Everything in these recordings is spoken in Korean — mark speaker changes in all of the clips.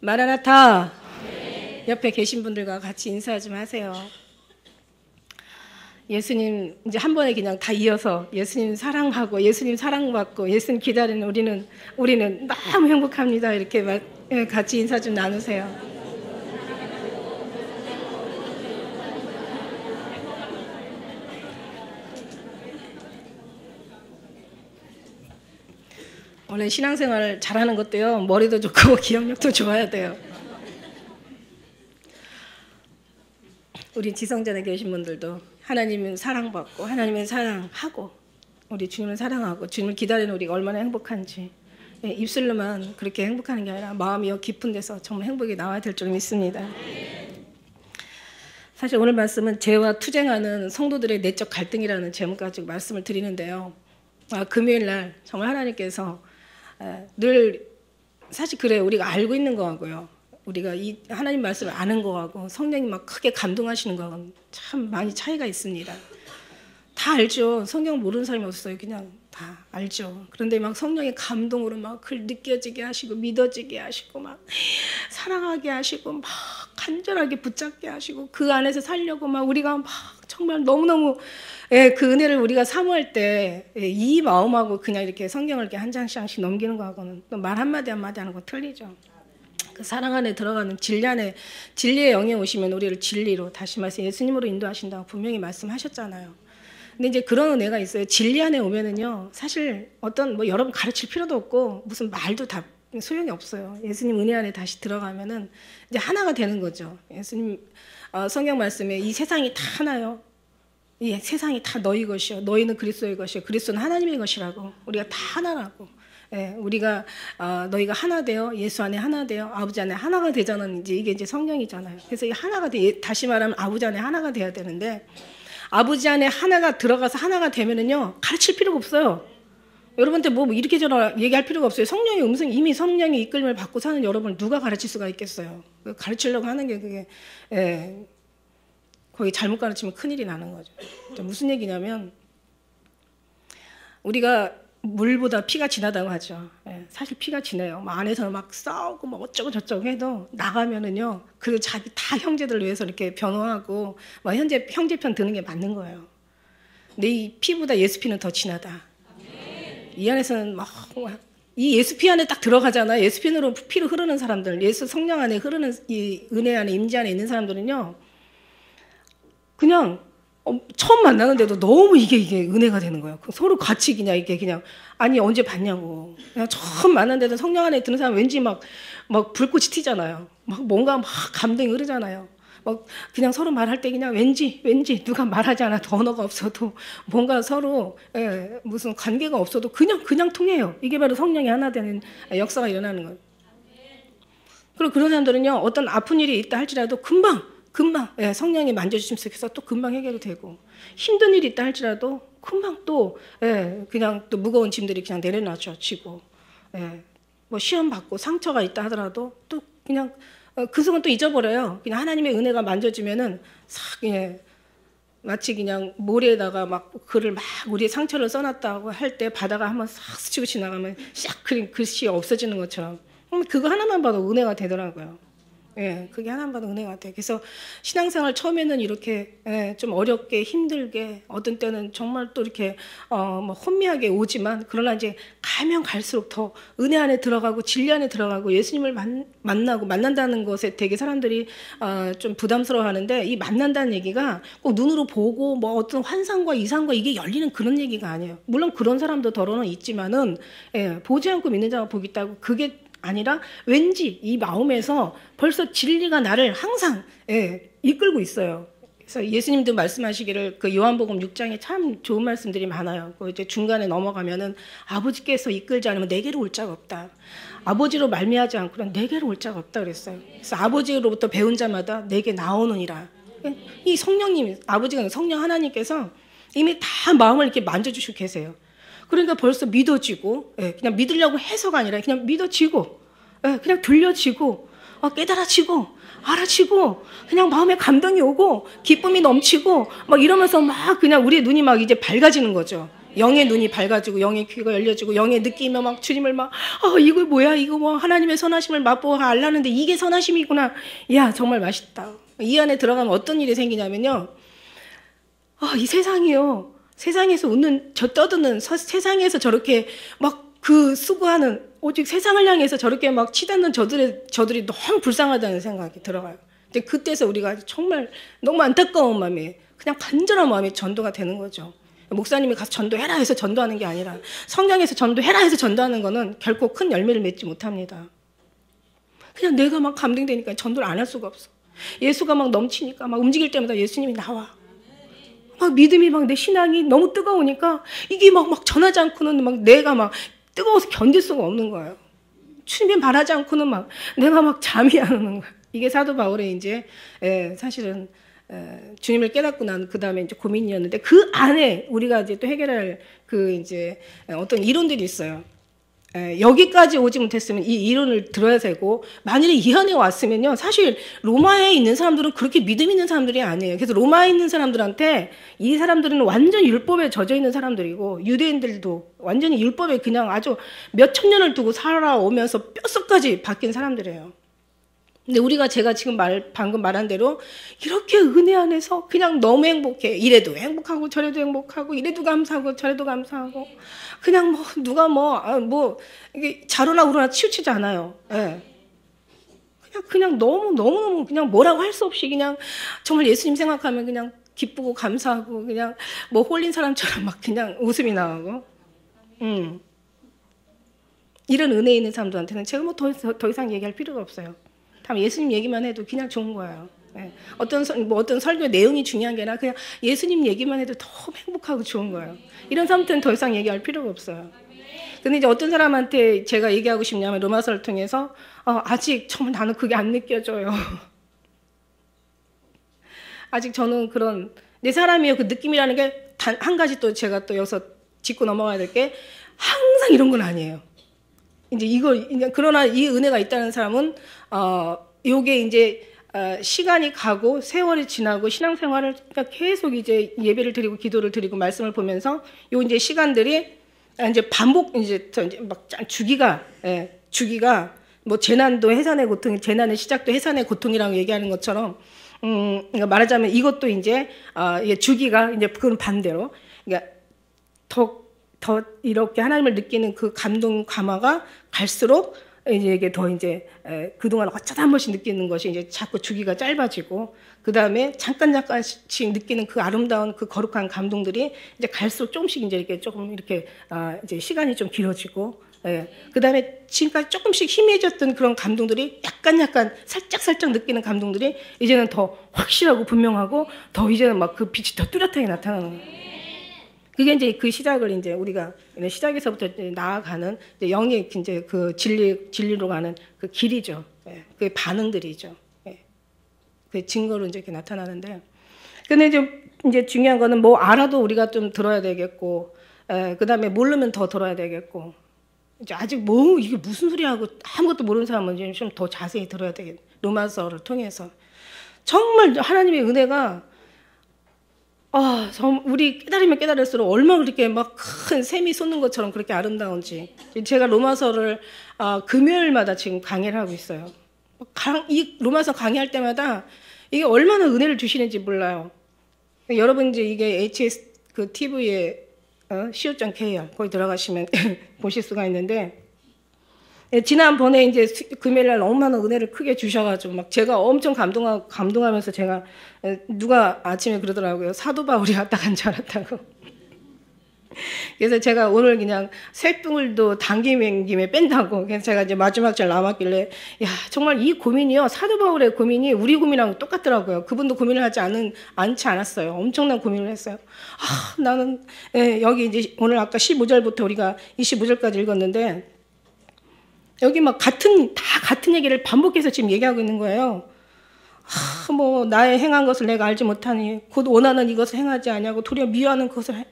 Speaker 1: 마라나타. 옆에 계신 분들과 같이 인사 좀 하세요. 예수님 이제 한 번에 그냥 다 이어서 예수님 사랑하고 예수님 사랑받고 예수님 기다리는 우리는 너무 행복합니다. 이렇게 같이 인사 좀 나누세요. 원래 신앙생활 잘하는 것도요, 머리도 좋고 기억력도 좋아야 돼요. 우리 지성전에 계신 분들도 하나님은 사랑받고 하나님은 사랑하고 우리 주님을 사랑하고 주님을 기다리는 우리가 얼마나 행복한지, 입술로만 그렇게 행복하는 게 아니라 마음이 깊은 데서 정말 행복이 나와야 될 줄 믿습니다. 사실 오늘 말씀은 죄와 투쟁하는 성도들의 내적 갈등이라는 제목 가지고 말씀을 드리는데요. 금요일 날 정말 하나님께서 늘 사실 그래요. 우리가 알고 있는 거하고요, 우리가 이 하나님 말씀을 아는 거하고 성령이 막 크게 감동하시는 거하고는 참 많이 차이가 있습니다. 다 알죠. 성경 모르는 사람이 없어요. 그냥 다 알죠. 그런데 막 성령의 감동으로 막 그걸 느껴지게 하시고 믿어지게 하시고 막 사랑하게 하시고 막 간절하게 붙잡게 하시고 그 안에서 살려고 막 우리가 막 정말 너무너무 그 은혜를 우리가 사모할 때 이 마음하고 그냥 이렇게 성경을 이렇게 한 장씩 넘기는 거하고는 또 말 한마디 한마디 하는 거 틀리죠. 그 사랑 안에 들어가는 진리의 영에 오시면 우리를 진리로, 다시 말해서 예수님으로 인도하신다고 분명히 말씀하셨잖아요. 근데 이제 그런 은혜가 있어요. 진리 안에 오면은요, 사실 어떤 뭐 여러분 가르칠 필요도 없고 무슨 말도 다 소용이 없어요. 예수님 은혜 안에 다시 들어가면은 이제 하나가 되는 거죠. 예수님 성경 말씀에 이 세상이 다 하나요. 이 세상이 다 너희 것이요, 너희는 그리스도의 것이요, 그리스도는 하나님의 것이라고. 우리가 다 하나라고. 우리가 너희가 하나 되어 예수 안에 하나 되어 아버지 안에 하나가 되자는 이게 이제 성령이잖아요. 그래서 이 하나가 다시 말하면 아버지 안에 하나가 돼야 되는데, 아버지 안에 하나가 들어가서 하나가 되면은요, 가르칠 필요가 없어요. 여러분한테 뭐 이렇게 저렇게 얘기할 필요가 없어요. 성령의 음성, 이미 성령의 이끌림을 받고 사는 여러분을 누가 가르칠 수가 있겠어요. 가르치려고 하는 게 그게 거의 잘못 가르치면 큰일이 나는 거죠. 무슨 얘기냐면, 우리가 물보다 피가 진하다고 하죠. 사실 피가 진해요. 막 안에서 막 싸우고 막 어쩌고 저쩌고 해도 나가면은요, 그리고 자기 다 형제들 위해서 이렇게 변호하고 막 형제편 드는 게 맞는 거예요. 근데 이 피보다 예수 피는 더 진하다. 이 안에서는 막 이 예수 피 안에 딱 들어가잖아요. 예수 피로 흐르는 사람들, 예수 성령 안에 흐르는 이 은혜 안에 임재 안에 있는 사람들은요, 그냥 처음 만나는데도 너무 이게 은혜가 되는 거예요. 서로 같이 그냥 아니 언제 봤냐고. 그냥 처음 만났는데도 성령 안에 드는 사람 왠지 막 불꽃이 튀잖아요. 막 뭔가 막 감동이 흐르잖아요. 막 그냥 서로 말할 때 그냥 왠지 누가 말하지 않아도 언어가 없어도 뭔가 서로 무슨 관계가 없어도 그냥 통해요. 이게 바로 성령이 하나 되는 역사가 일어나는 거예요. 그리고 그런 사람들은요, 어떤 아픈 일이 있다 할지라도 금방 성령이 만져주시면 속에서 또 금방 해결이 되고, 힘든 일이 있다 할지라도 금방 또 그냥 또 무거운 짐들이 그냥 내려놔지고, 뭐 시험 받고 상처가 있다 하더라도 또 그냥 그 순간 또 잊어버려요. 그냥 하나님의 은혜가 만져지면은 싹 마치 그냥 모래에다가 막 글을 막 우리의 상처를 써놨다고 할 때 바다가 한번 싹 스치고 지나가면 싹 그린 글씨 없어지는 것처럼, 그거 하나만 봐도 은혜가 되더라고요. 그게 하나만 봐도 은혜가 같아요. 그래서 신앙생활 처음에는 이렇게 좀 어렵게 힘들게, 어떤 때는 정말 또 이렇게 뭐 혼미하게 오지만, 그러나 이제 가면 갈수록 더 은혜 안에 들어가고 진리 안에 들어가고 예수님을 만난다는 것에 되게 사람들이 좀 부담스러워하는데, 이 만난다는 얘기가 꼭 눈으로 보고 뭐 어떤 환상과 이상과 이게 열리는 그런 얘기가 아니에요. 물론 그런 사람도 더러는 있지만은 보지 않고 믿는 자가 복이 있다고, 그게 아니라 왠지 이 마음에서 벌써 진리가 나를 항상 이끌고 있어요. 그래서 예수님도 말씀하시기를, 그 요한복음 6장에 참 좋은 말씀들이 많아요. 그 이제 중간에 넘어가면은 아버지께서 이끌지 않으면 내게로 올 자가 없다. 아버지로 말미하지 않고는 내게로 올 자가 없다 그랬어요. 그래서 아버지로부터 배운 자마다 내게 나오느니라. 이 성령님, 아버지가 성령 하나님께서 이미 다 마음을 이렇게 만져주시고 계세요. 그러니까 벌써 믿어지고, 그냥 믿으려고 해서가 아니라 그냥 믿어지고, 그냥 들려지고, 깨달아지고, 알아지고, 그냥 마음에 감동이 오고, 기쁨이 넘치고, 막 이러면서 막 그냥 우리의 눈이 막 이제 밝아지는 거죠. 영의 눈이 밝아지고 영의 귀가 열려지고 영의 느낌이 막 주님을 막 이거 뭐야 이거 뭐 하나님의 선하심을 맛보아 알라는데 이게 선하심이구나. 야 정말 맛있다. 이 안에 들어가면 어떤 일이 생기냐면요. 이 세상이요. 세상에서 웃는 떠드는 세상에서 저렇게 막 그 수고하는 오직 세상을 향해서 저렇게 막 치닫는 저들이 너무 불쌍하다는 생각이 들어가요. 근데 그때서 우리가 정말 너무 안타까운 마음에 그냥 간절한 마음에 전도가 되는 거죠. 목사님이 가서 전도해라 해서 전도하는 게 아니라 성경에서 전도해라 해서 전도하는 거는 결코 큰 열매를 맺지 못합니다. 그냥 내가 막 감동되니까 전도를 안 할 수가 없어. 예수가 막 넘치니까 막 움직일 때마다 예수님이 나와. 막 믿음이 막 내 신앙이 너무 뜨거우니까 이게 막 전하지 않고는 막 내가 막 뜨거워서 견딜 수가 없는 거예요. 주님 말하지 않고는 막 내가 막 잠이 안 오는 거예요. 이게 사도 바울의 이제 사실은 주님을 깨닫고 난 그 다음에 이제 고민이었는데 그 안에 우리가 이제 또 해결할 그 이제 어떤 이론들이 있어요. 여기까지 오지 못했으면 이 이론을 들어야 되고 만일에 이 안에 왔으면요 사실 로마에 있는 사람들은 그렇게 믿음 있는 사람들이 아니에요. 그래서 로마에 있는 사람들한테 이 사람들은 완전 율법에 젖어 있는 사람들이고 유대인들도 완전히 율법에 그냥 아주 몇 천 년을 두고 살아오면서 뼛속까지 바뀐 사람들이에요. 근데 우리가 제가 지금 방금 말한 대로 이렇게 은혜 안에서 그냥 너무 행복해. 이래도 행복하고 저래도 행복하고 이래도 감사하고 저래도 감사하고 그냥 뭐 누가 이게 자로나 우로나 치우치지 않아요. 예. 그냥 너무 그냥 뭐라고 할 수 없이 그냥 정말 예수님 생각하면 그냥 기쁘고 감사하고 그냥 뭐 홀린 사람처럼 막 그냥 웃음이 나오고. 이런 은혜 있는 사람들한테는 제가 뭐 더 이상 얘기할 필요가 없어요. 다만 예수님 얘기만 해도 그냥 좋은 거예요. 예. 어떤 설교 내용이 중요한 게 아니라 그냥 예수님 얘기만 해도 너무 행복하고 좋은 거예요. 이런 사람들은 더 이상 얘기할 필요가 없어요. 근데 이제 어떤 사람한테 제가 얘기하고 싶냐면 로마서를 통해서 아직 정말 나는 그게 안 느껴져요. 아직 저는 그런 내 사람이에요. 그 느낌이라는 게 단 한 가지 또 제가 또 여기서 짚고 넘어가야 될 게 항상 이런 건 아니에요. 이제 그러나 이 은혜가 있다는 사람은 요게 이제 시간이 가고 세월이 지나고 신앙생활을 계속 이제 예배를 드리고 기도를 드리고 말씀을 보면서 요 이제 시간들이 이제 반복 이제 막 주기가 뭐 재난도 해산의 고통, 재난의 시작도 해산의 고통이라고 얘기하는 것처럼 그러니까 말하자면 이것도 이제 주기가 이제 그건 반대로 그러니까 더 이렇게 하나님을 느끼는 그 감동 감화가 갈수록 이제 이게 더 이제 그동안 어쩌다 한 번씩 느끼는 것이 이제 자꾸 주기가 짧아지고 그 다음에 잠깐씩 느끼는 그 아름다운 그 거룩한 감동들이 이제 갈수록 조금씩 이제 이렇게 조금 이렇게 이제 시간이 좀 길어지고 그 다음에 지금까지 조금씩 희미해졌던 그런 감동들이 약간 살짝 느끼는 감동들이 이제는 더 확실하고 분명하고 더 이제는 막 그 빛이 더 뚜렷하게 나타나는 거예요. 그게 이제 그 시작을 이제 우리가 시작에서부터 이제 나아가는 이제 영의 이제 그 진리로 가는 그 길이죠. 그 반응들이죠. 그 증거로 이제 이렇게 나타나는데. 근데 이제 중요한 거는 뭐 알아도 우리가 좀 들어야 되겠고, 그 다음에 모르면 더 들어야 되겠고, 이제 아직 뭐 이게 무슨 소리 하고 아무것도 모르는 사람은 좀 더 자세히 들어야 되겠. 로마서를 통해서 정말 하나님의 은혜가 우리 깨달으면 깨달을수록 얼마나 그렇게 막 큰 샘이 솟는 것처럼 그렇게 아름다운지. 제가 로마서를 금요일마다 지금 강의를 하고 있어요. 이 로마서 강의할 때마다 이게 얼마나 은혜를 주시는지 몰라요. 여러분 이제 이게 HS 그 TV에 co.kr 거기 들어가시면 보실 수가 있는데 지난번에 이제 금요일 날 너무 많은 은혜를 크게 주셔가지고 막 제가 엄청 감동하면서 제가 누가 아침에 그러더라고요. 사도 바울이 왔다 간 줄 알았다고. 그래서 제가 오늘 그냥 쇳붕을도 당기는 김에 뺀다고. 그래서 제가 이제 마지막 절 남았길래 야 정말 이 고민이요 사도 바울의 고민이 우리 고민하고 똑같더라고요. 그분도 고민을 않지 않았어요. 엄청난 고민을 했어요. 나는 여기 이제 오늘 아까 15절부터 우리가 25절까지 읽었는데. 여기 막 다 같은 얘기를 반복해서 지금 얘기하고 있는 거예요. 뭐 나의 행한 것을 내가 알지 못하니 곧 원하는 이것을 행하지 아니하고 도리어 미워하는 그것을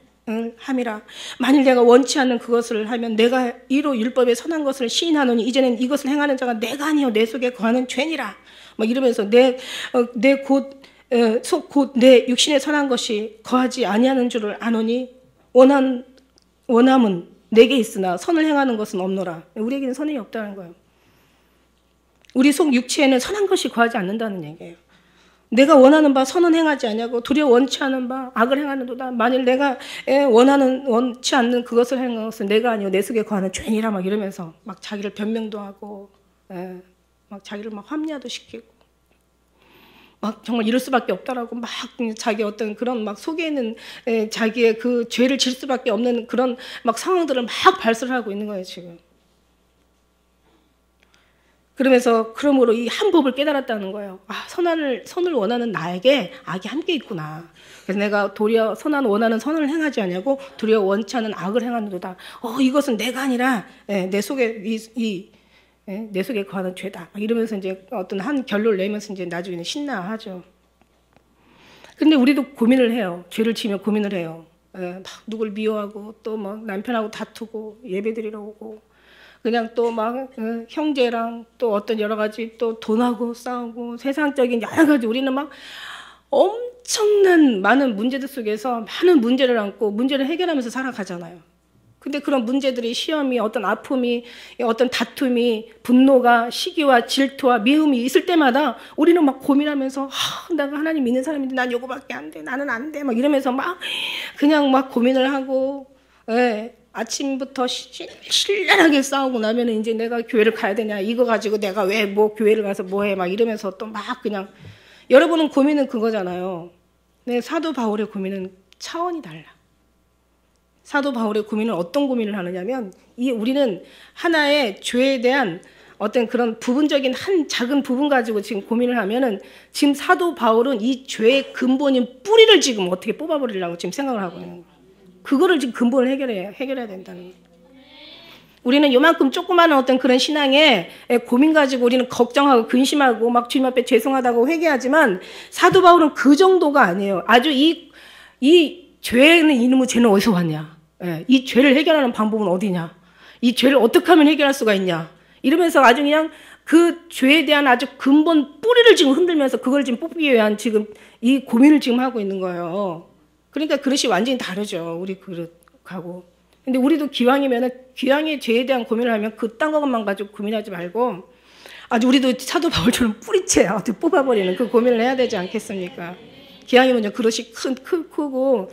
Speaker 1: 함이라. 만일 내가 원치 않는 그것을 하면 내가 이로 율법에 선한 것을 시인하노니 이제는 이것을 행하는 자가 내가 아니요 내 속에 거하는 죄니라. 막 이러면서 곧 내 육신에 선한 것이 거하지 아니하는 줄을 아노니 원한 원함은 내게 있으나 선을 행하는 것은 없노라. 우리에게는 선이 없다는 거예요. 우리 속 육체에는 선한 것이 거하지 않는다는 얘기예요. 내가 원하는 바 선은 행하지 아니하고 도리어 원치 않은 바 악을 행하는도다. 만일 내가 원치 않는 그것을 행하는 것은 내가 아니요 내 속에 거하는 죄니라 막 이러면서 막 자기를 변명도 하고 막 자기를 막 합리화도 시키고 막 정말 이럴 수밖에 없다라고 막 자기 어떤 그런 막 속에 있는 자기의 그 죄를 질 수밖에 없는 그런 막 상황들을 막 발설하고 있는 거예요 지금. 그러면서 그러므로 이 한 법을 깨달았다는 거예요. 아, 선을 원하는 나에게 악이 함께 있구나. 그래서 내가 도리어 원하는 선을 행하지 않냐고 도리어 원치 않은 악을 행하는도다. 이것은 내가 아니라 내 속에 내 속에 거하는 죄다. 이러면서 이제 어떤 한 결론을 내면서 이제 나중에는 신나하죠. 근데 우리도 고민을 해요. 죄를 지으면 고민을 해요. 막 누굴 미워하고 또 막 남편하고 다투고 예배드리러 오고 그냥 또 막 형제랑 또 어떤 여러 가지 또 돈하고 싸우고 세상적인 여러 가지 우리는 막 엄청난 많은 문제들 속에서 많은 문제를 안고 문제를 해결하면서 살아가잖아요. 근데 그런 문제들이 시험이 어떤 아픔이 어떤 다툼이 분노가 시기와 질투와 미움이 있을 때마다 우리는 막 고민하면서 내가 하나님 믿는 사람인데 난 요거밖에 안 돼. 나는 안 돼. 막 이러면서 막 그냥 막 고민을 하고 아침부터 신랄하게 싸우고 나면은 이제 내가 교회를 가야 되냐 이거 가지고 내가 왜 뭐 교회를 가서 뭐 해 막 이러면서 또 막 그냥 여러분은 고민은 그거잖아요. 네, 사도 바울의 고민은 차원이 달라. 사도 바울의 고민은 어떤 고민을 하느냐면 우리는 하나의 죄에 대한 어떤 그런 부분적인 한 작은 부분 가지고 지금 고민을 하면은 지금 사도 바울은 이 죄의 근본인 뿌리를 지금 어떻게 뽑아버리려고 지금 생각을 하고 있는 거예요. 그거를 지금 근본을 해결해야 된다는 거예요. 우리는 요만큼 조그마한 어떤 그런 신앙에 고민 가지고 우리는 걱정하고 근심하고 막 주님 앞에 죄송하다고 회개하지만 사도 바울은 그 정도가 아니에요. 아주 이 죄는 이놈의 죄는 어디서 왔냐? 이 죄를 해결하는 방법은 어디냐? 이 죄를 어떻게 하면 해결할 수가 있냐? 이러면서 아주 그냥 그 죄에 대한 아주 근본 뿌리를 지금 흔들면서 그걸 지금 뽑기 위한 지금 이 고민을 지금 하고 있는 거예요. 그러니까 그릇이 완전히 다르죠. 우리 그릇하고. 근데 우리도 기왕이면은 기왕의 죄에 대한 고민을 하면 그딴 것만 가지고 고민하지 말고 아주 우리도 사도 바울처럼 뿌리채 어떻게 뽑아버리는 그 고민을 해야 되지 않겠습니까? 기왕이면 그릇이 크고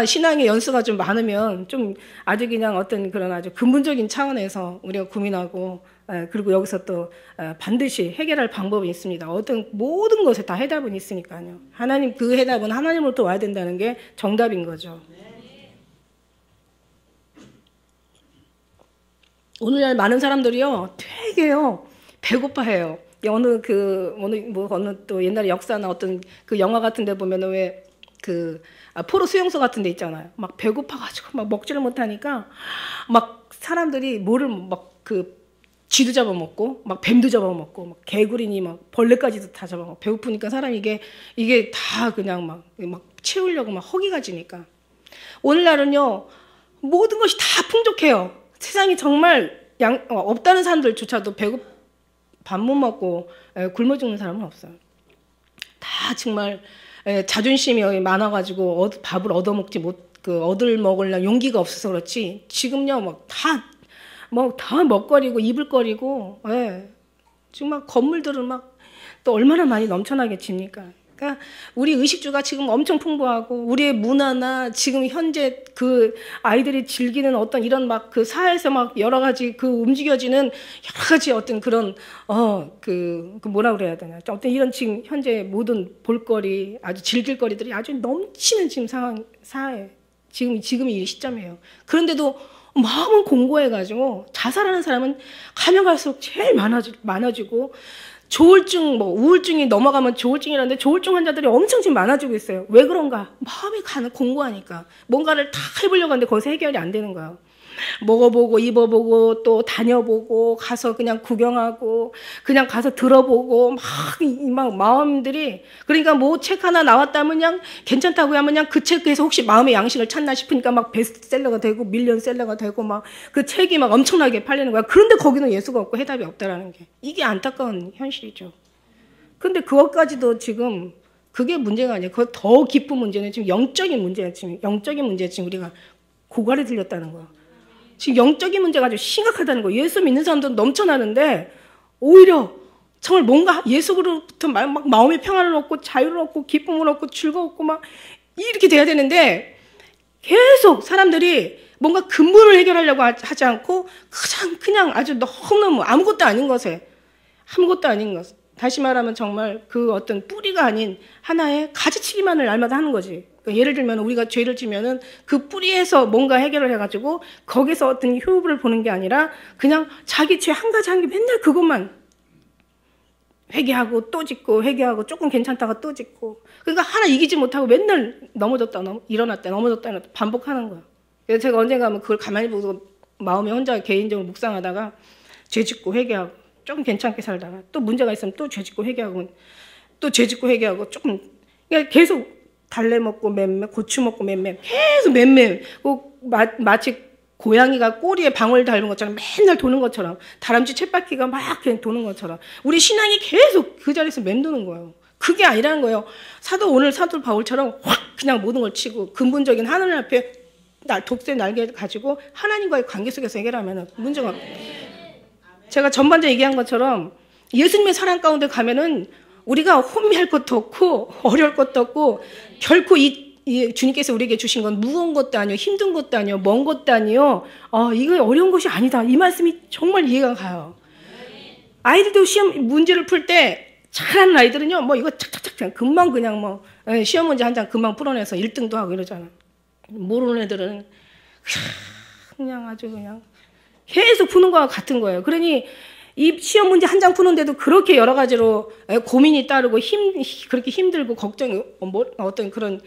Speaker 1: 신앙의 연수가 좀 많으면 좀 아주 그냥 어떤 그런 아주 근본적인 차원에서 우리가 고민하고 그리고 여기서 또 반드시 해결할 방법이 있습니다. 어떤 모든 것에 다 해답은 있으니까요. 하나님 그 해답은 하나님으로부터 와야 된다는 게 정답인 거죠. 오늘날 많은 사람들이요 되게요 배고파해요. 어느 또 옛날에 역사나 어떤 그 영화 같은 데 보면은 왜 포로 수용소 같은 데 있잖아요. 막 배고파가지고 막 먹지를 못하니까 막 사람들이 뭐를 막 쥐도 잡아먹고 막 뱀도 잡아먹고 막 개구리니 막 벌레까지도 다 잡아먹고 배고프니까 사람이 이게 다 그냥 막 채우려고 막 허기가 지니까 오늘날은요 모든 것이 다 풍족해요. 세상이 정말 없다는 사람들조차도 밥 못 먹고 굶어 죽는 사람은 없어요. 다 정말 자존심이 많아가지고 밥을 얻어먹지 얻을 먹을 용기가 없어서 그렇지 지금요 다 먹거리고 입을거리고 정말 건물들은 막 또 얼마나 많이 넘쳐나게 집니까? 그러니까 우리 의식주가 지금 엄청 풍부하고 우리의 문화나 지금 현재 그 아이들이 즐기는 어떤 이런 막 그 사회에서 막 여러 가지 그 움직여지는 여러 가지 어떤 그런 뭐라 그래야 되나 어떤 이런 지금 현재 모든 볼거리 아주 즐길거리들이 아주 넘치는 지금 사회 지금이 이 시점이에요. 그런데도 마음은 공고해가지고 자살하는 사람은 가면 갈수록 제일 많아지고 조울증, 우울증이 넘어가면 조울증이라는데 조울증 환자들이 엄청 지금 많아지고 있어요. 왜 그런가? 마음이 공고하니까. 뭔가를 다 해보려고 하는데 거기서 해결이 안 되는 거예요. 먹어보고 입어보고 또 다녀보고 가서 그냥 구경하고 그냥 가서 들어보고 막 마음들이 그러니까 뭐 책 하나 나왔다면 그냥 괜찮다고 하면 그냥 그 책에서 혹시 마음의 양식을 찾나 싶으니까 막 베스트셀러가 되고 밀리언셀러가 되고 막 그 책이 막 엄청나게 팔리는 거야. 그런데 거기는 예수가 없고 해답이 없다라는 게 이게 안타까운 현실이죠. 근데 그것까지도 지금 그게 문제가 아니에요. 그 더 깊은 문제는 지금 영적인 문제야. 지금 우리가 고갈이 들렸다는 거야. 지금 영적인 문제가 아주 심각하다는 거예요. 예수 믿는 사람들은 넘쳐나는데 오히려 정말 뭔가 예수로부터 막 마음의 평안을 얻고 자유를 얻고 기쁨을 얻고 즐거웠고 막 이렇게 돼야 되는데 계속 사람들이 뭔가 근본을 해결하려고 하지 않고 그냥 아주 너무너무 아무것도 아닌 것에 아무것도 아닌 것. 다시 말하면 정말 그 어떤 뿌리가 아닌 하나의 가지치기만을 날마다 하는 거지. 그러니까 예를 들면 우리가 죄를 지면은 그 뿌리에서 뭔가 해결을 해가지고 거기서 어떤 효율을 보는 게 아니라 그냥 자기 죄 한 가지 한 게 맨날 그것만 회개하고 또 짓고 회개하고 조금 괜찮다가 또 짓고 그러니까 하나 이기지 못하고 맨날 넘어졌다 일어났다 넘어졌다 일어났다 반복하는 거야. 그래서 제가 언젠가 그걸 가만히 보고 마음에 혼자 개인적으로 묵상하다가 죄 짓고 회개하고 조금 괜찮게 살다가 또 문제가 있으면 또 죄 짓고 회개하고 또 죄 짓고 회개하고 조금 그러니까 계속 달래 먹고 맴매 고추 먹고 맴매 계속 맴매 마치 고양이가 꼬리에 방울 달는 것처럼 맨날 도는 것처럼 다람쥐 쳇바퀴가 막 그냥 도는 것처럼 우리 신앙이 계속 그 자리에서 맴도는 거예요. 그게 아니라는 거예요. 오늘 사도 바울처럼 확 그냥 모든 걸 치고 근본적인 하늘 앞에 독수의 날개 가지고 하나님과의 관계 속에서 해결하면 문제가 없어요. 제가 전반전에 얘기한 것처럼 예수님의 사랑 가운데 가면은 우리가 혼미할 것도 없고 어려울 것도 없고 결코 이 주님께서 우리에게 주신 건 무거운 것도 아니요 힘든 것도 아니요 먼 것도 아니요 이거 어려운 것이 아니다. 이 말씀이 정말 이해가 가요. 아이들도 시험 문제를 풀 때 잘하는 아이들은요 뭐 이거 착착착 금방 그냥 뭐 시험 문제 한 장 금방 풀어내서 1등도 하고 이러잖아. 모르는 애들은 그냥 아주 그냥 계속 푸는 거와 같은 거예요. 그러니 이 시험 문제 한 장 푸는데도 그렇게 여러 가지로 고민이 따르고 그렇게 힘들고 걱정이 어떤 그런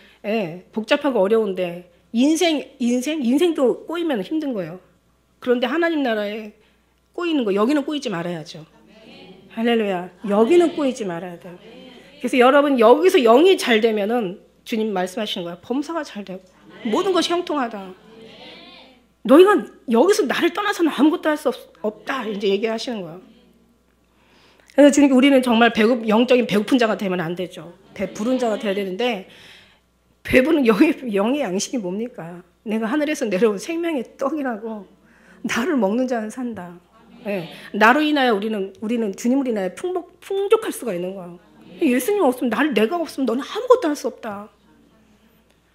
Speaker 1: 복잡하고 어려운데 인생도 꼬이면 힘든 거예요. 그런데 하나님 나라에 꼬이는 거 여기는 꼬이지 말아야죠. 할렐루야. 여기는 꼬이지 말아야 돼요. 그래서 여러분 여기서 영이 잘 되면은 주님 말씀하시는 거야. 범사가 잘 되고 모든 것이 형통하다. 너희가 여기서 나를 떠나서는 아무것도 할 수 없다. 이제 얘기하시는 거예요. 그래서 주님 우리는 정말 영적인 배고픈 자가 되면 안 되죠. 배부른 자가 돼야 되는데 배부른 영의 양식이 뭡니까? 내가 하늘에서 내려온 생명의 떡이라고 나를 먹는 자는 산다. 네. 나로 인하여 우리는 주님을 인하여 풍족할 수가 있는 거예요. 예수님 없으면 내가 없으면 너는 아무것도 할 수 없다.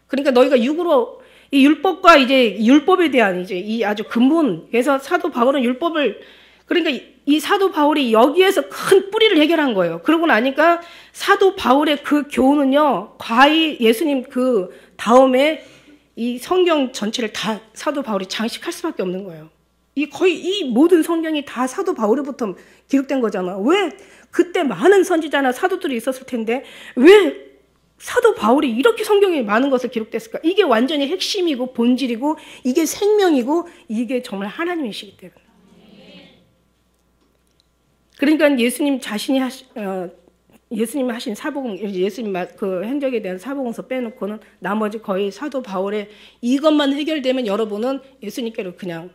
Speaker 1: 그러니까 너희가 육으로 이 율법과 이제 율법에 대한 이제 이 아주 근본. 그래서 사도 바울은 율법을 그러니까 이 사도 바울이 여기에서 큰 뿌리를 해결한 거예요. 그러고 나니까 사도 바울의 그 교훈은요 과히 예수님 그 다음에 이 성경 전체를 다 사도 바울이 장식할 수밖에 없는 거예요. 거의 이 모든 성경이 다 사도 바울로부터 기록된 거잖아. 왜 그때 많은 선지자나 사도들이 있었을 텐데 왜 사도 바울이 이렇게 성경에 많은 것을 기록됐을까? 이게 완전히 핵심이고 본질이고 이게 생명이고 이게 정말 하나님이시기 때문에. 그러니까 예수님 자신이 예수님이 하신 사복음, 예수님 그 행적에 대한 사복음서 빼놓고는 나머지 거의 사도 바울의 이것만 해결되면 여러분은 예수님께로 그냥.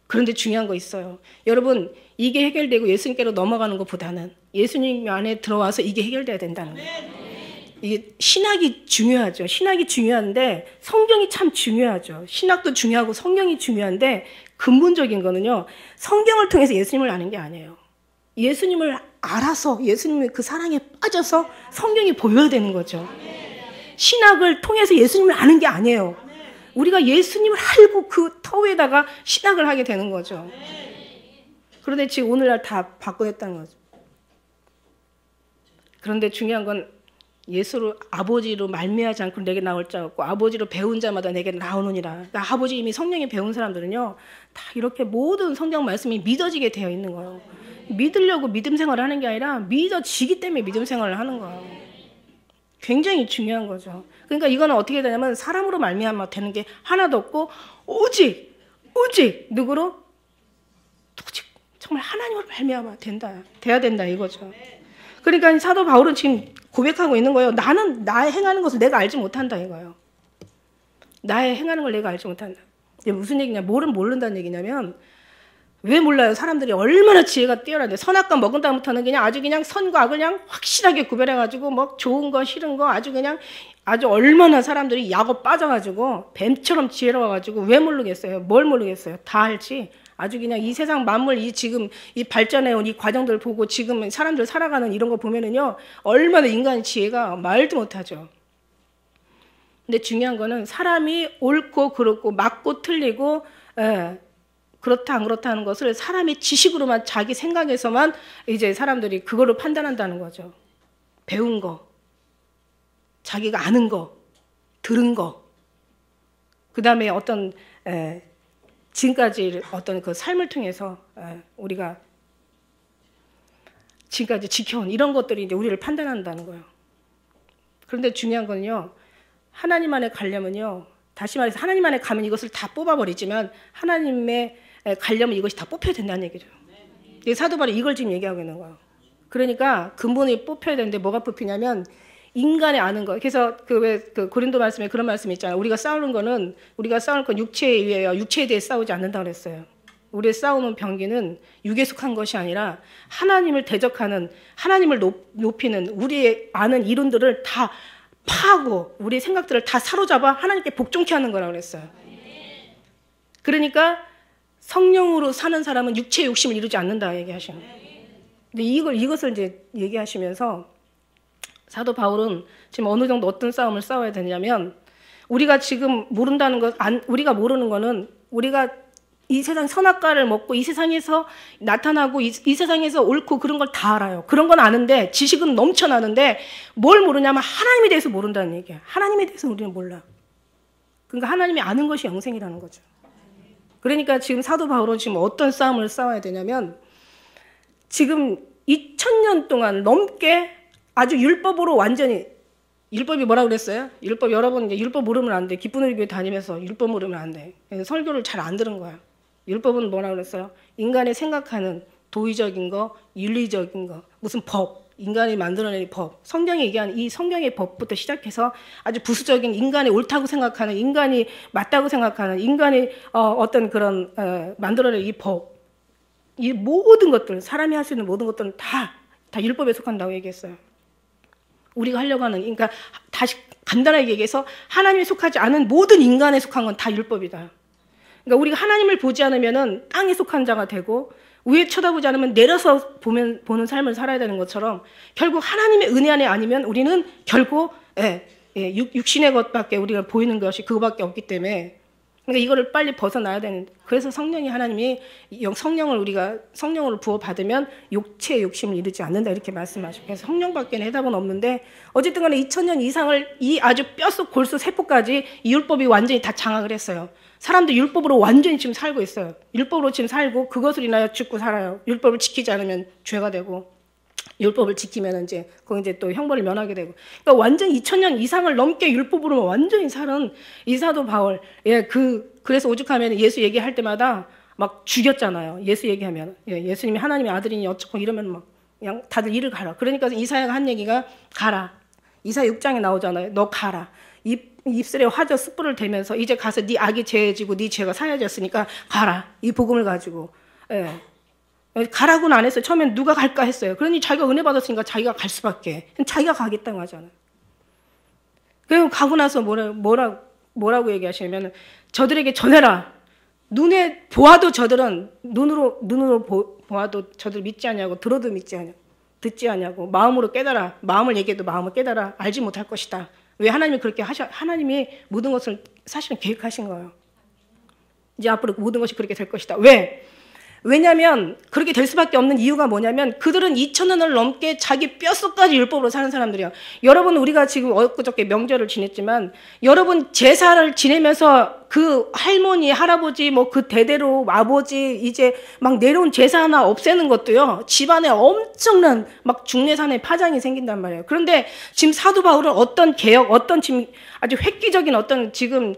Speaker 1: 그런데 중요한 거 있어요. 여러분 이게 해결되고 예수님께로 넘어가는 것보다는 예수님 안에 들어와서 이게 해결돼야 된다는 거예요. 이게 신학이 중요하죠. 신학이 중요한데 성경이 참 중요하죠. 신학도 중요하고 성경이 중요한데 근본적인 거는요. 성경을 통해서 예수님을 아는 게 아니에요. 예수님을 알아서 예수님의 그 사랑에 빠져서 성경이 보여야 되는 거죠. 신학을 통해서 예수님을 아는 게 아니에요. 우리가 예수님을 알고 그 터에다가 신학을 하게 되는 거죠. 그런데 지금 오늘날 다 바꿔냈다는 거죠. 그런데 중요한 건 예수를 아버지로 말미하지 않고 내게 나올 자 없고 아버지로 배운 자마다 내게 나오느니라. 아버지 이미 성령이 배운 사람들은요 다 이렇게 모든 성경 말씀이 믿어지게 되어 있는 거예요. 믿으려고 믿음 생활을 하는 게 아니라 믿어지기 때문에 믿음 생활을 하는 거예요. 굉장히 중요한 거죠. 그러니까 이거는 어떻게 되냐면 사람으로 말미암아 되는 게 하나도 없고 오직 누구로? 오직 정말 하나님으로 말미암아 돼야 된다 이거죠. 그러니까 사도 바울은 지금 고백하고 있는 거예요. 나는 나의 행하는 것을 내가 알지 못한다 이거예요. 나의 행하는 걸 내가 알지 못한다. 이게 무슨 얘기냐? 뭐를 모른다는 얘기냐면 왜 몰라요? 사람들이 얼마나 지혜가 뛰어난데 선악과 먹은 다음부터는 그냥 아주 그냥 선과 악을 그냥 확실하게 구별해가지고 뭐 좋은 거 싫은 거 아주 그냥 아주 얼마나 사람들이 약어 빠져가지고 뱀처럼 지혜로워가지고 왜 모르겠어요? 뭘 모르겠어요? 다 알지. 아주 그냥 이 세상 만물 이 지금 이 발전해온 이 과정들 보고 지금 사람들 살아가는 이런 거 보면은요 얼마나 인간의 지혜가 말도 못하죠. 근데 중요한 거는 사람이 옳고 그렇고 맞고 틀리고 그렇다 안 그렇다 하는 것을 사람의 지식으로만 자기 생각에서만 이제 사람들이 그거를 판단한다는 거죠. 배운 거, 자기가 아는 거, 들은 거, 그 다음에 어떤 지금까지 어떤 그 삶을 통해서 우리가 지금까지 지켜온 이런 것들이 이제 우리를 판단한다는 거예요. 그런데 중요한 건요, 하나님 안에 가려면요, 다시 말해서 하나님 안에 가면 이것을 다 뽑아버리지만 하나님에 가려면 이것이 다 뽑혀야 된다는 얘기죠. 사도 바울이 이걸 지금 얘기하고 있는 거예요. 그러니까 근본이 뽑혀야 되는데 뭐가 뽑히냐면 인간의 아는 거. 그래서 그 고린도 말씀에 그런 말씀이 있잖아요. 우리가 싸우는 건 육체에 의해요. 육체에 대해 싸우지 않는다고 그랬어요. 우리의 싸움은 병기는 육에 속한 것이 아니라 하나님을 대적하는, 하나님을 높이는 우리의 아는 이론들을 다 파하고 우리의 생각들을 다 사로잡아 하나님께 복종케 하는 거라고 그랬어요. 그러니까 성령으로 사는 사람은 육체의 욕심을 이루지 않는다 얘기하시는 거예요. 근데 이것을 이제 얘기하시면서 사도 바울은 지금 어느 정도 어떤 싸움을 싸워야 되냐면 우리가 지금 모른다는 것, 우리가 모르는 거는 우리가 이 세상 선악과를 먹고 이 세상에서 나타나고 이 세상에서 옳고 그런 걸 다 알아요. 그런 건 아는데 지식은 넘쳐나는데 뭘 모르냐면 하나님에 대해서 모른다는 얘기야. 하나님에 대해서 우리는 몰라. 그러니까 하나님이 아는 것이 영생이라는 거죠. 그러니까 지금 사도 바울은 지금 어떤 싸움을 싸워야 되냐면 지금 2000년 동안 넘게 아주 율법으로 완전히, 율법이 뭐라고 그랬어요? 율법, 여러분 이제 율법 모르면 안 돼. 기쁜 우리 교회 다니면서 율법 모르면 안 돼. 설교를 잘 안 들은 거야. 율법은 뭐라고 그랬어요? 인간이 생각하는 도의적인 거, 윤리적인 거, 무슨 법, 인간이 만들어낸 법, 성경이 얘기하는 이 성경의 법부터 시작해서 아주 부수적인 인간이 옳다고 생각하는, 인간이 맞다고 생각하는, 인간이 어떤 그런 만들어낸 이 법, 이 모든 것들, 사람이 할 수 있는 모든 것들은 다 율법에 속한다고 얘기했어요. 우리가 하려고 하는, 그러니까 다시 간단하게 얘기해서 하나님에 속하지 않은 모든 인간에 속한 건 다 율법이다. 그러니까 우리가 하나님을 보지 않으면은 땅에 속한 자가 되고 위에 쳐다보지 않으면 내려서 보는 삶을 살아야 되는 것처럼 결국 하나님의 은혜 안에 아니면 우리는 결국 육신의 것밖에 우리가 보이는 것이 그거밖에 없기 때문에 그러니까 이거를 빨리 벗어나야 되는. 그래서 성령이 하나님이 성령을 부어 받으면 육체의 욕심을 이루지 않는다 이렇게 말씀하시고 그래서 성령밖에 해답은 없는데 어쨌든 간에 2000년 이상을 이 아주 뼛속 골수 세포까지 이 율법이 완전히 다 장악을 했어요. 사람들 율법으로 완전히 지금 살고 있어요. 율법으로 지금 살고 그것을 인하여 죽고 살아요. 율법을 지키지 않으면 죄가 되고 율법을 지키면 이제 거기 이제 또 형벌을 면하게 되고. 그러니까 완전 2000년 이상을 넘게 율법으로 완전히 사는 이 사도 바울. 그래서 오죽하면 예수 얘기할 때마다 막 죽였잖아요. 예수 얘기하면. 예수님이 하나님의 아들이니 어쩌고 이러면 막 그냥 다들 이를 가라. 그러니까 이사야가 한 얘기가 가라. 이사야 6장에 나오잖아요. 너 가라. 입술에 화져 숯불을 대면서 이제 가서 네 악이 제해지고 네 죄가 사해졌으니까 가라. 이 복음을 가지고. 가라고는 안 했어요. 처음엔 누가 갈까 했어요. 그러니 자기가 은혜 받았으니까 자기가 갈 수밖에. 자기가 가겠다고 하잖아요. 그리고 가고 나서 뭐라고 얘기하시냐면 저들에게 전해라. 눈에 보아도 저들은 눈으로 보아도 저들 믿지 않냐고 들어도 믿지 않냐고 듣지 않냐고 마음으로 깨달아. 마음을 얘기해도 마음을 깨달아 알지 못할 것이다. 왜 하나님이 그렇게 하나님이 모든 것을 사실은 계획하신 거예요. 이제 앞으로 모든 것이 그렇게 될 것이다. 왜냐하면 그렇게 될 수밖에 없는 이유가 뭐냐면 그들은 2000년을 넘게 자기 뼛속까지 율법으로 사는 사람들이에요. 여러분 우리가 지금 엊그저께 명절을 지냈지만 여러분 제사를 지내면서 그 할머니 할아버지 뭐 그 대대로 아버지 이제 막 내려온 제사 하나 없애는 것도요 집안에 엄청난 막 중내산의 파장이 생긴단 말이에요. 그런데 지금 사도 바울은 어떤 개혁 어떤 지금 아주 획기적인 어떤 지금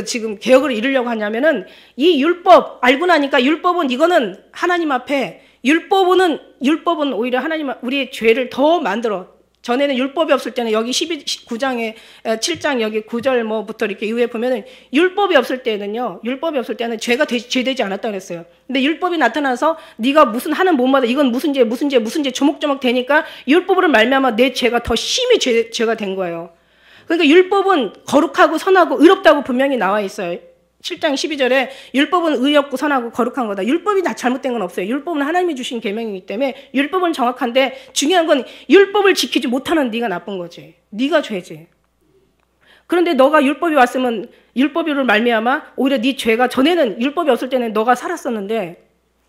Speaker 1: 지금 개혁을 이루려고 하냐면은 이 율법 알고 나니까 율법은 이거는 하나님 앞에 율법은 오히려 하나님 우리의 죄를 더 만들어. 전에는 율법이 없을 때는 여기 9장에 7장 여기 9절 뭐부터 이렇게 이후에 보면은 율법이 없을 때는 죄가 죄되지 않았다고 그랬어요. 근데 율법이 나타나서 네가 무슨 하는 몸마다 이건 무슨 죄 조목조목 되니까 율법으로 말미암아 내 죄가 더 심히 죄가 된 거예요. 그러니까 율법은 거룩하고 선하고 의롭다고 분명히 나와 있어요. 7장 12절에 율법은 의롭고 선하고 거룩한 거다. 율법이 다 잘못된 건 없어요. 율법은 하나님이 주신 계명이기 때문에 율법은 정확한데 중요한 건 율법을 지키지 못하는 네가 나쁜 거지. 네가 죄지. 그런데 너가 율법이 왔으면 율법으로 말미암아 오히려 네 죄가 전에는 율법이 없을 때는 너가 살았었는데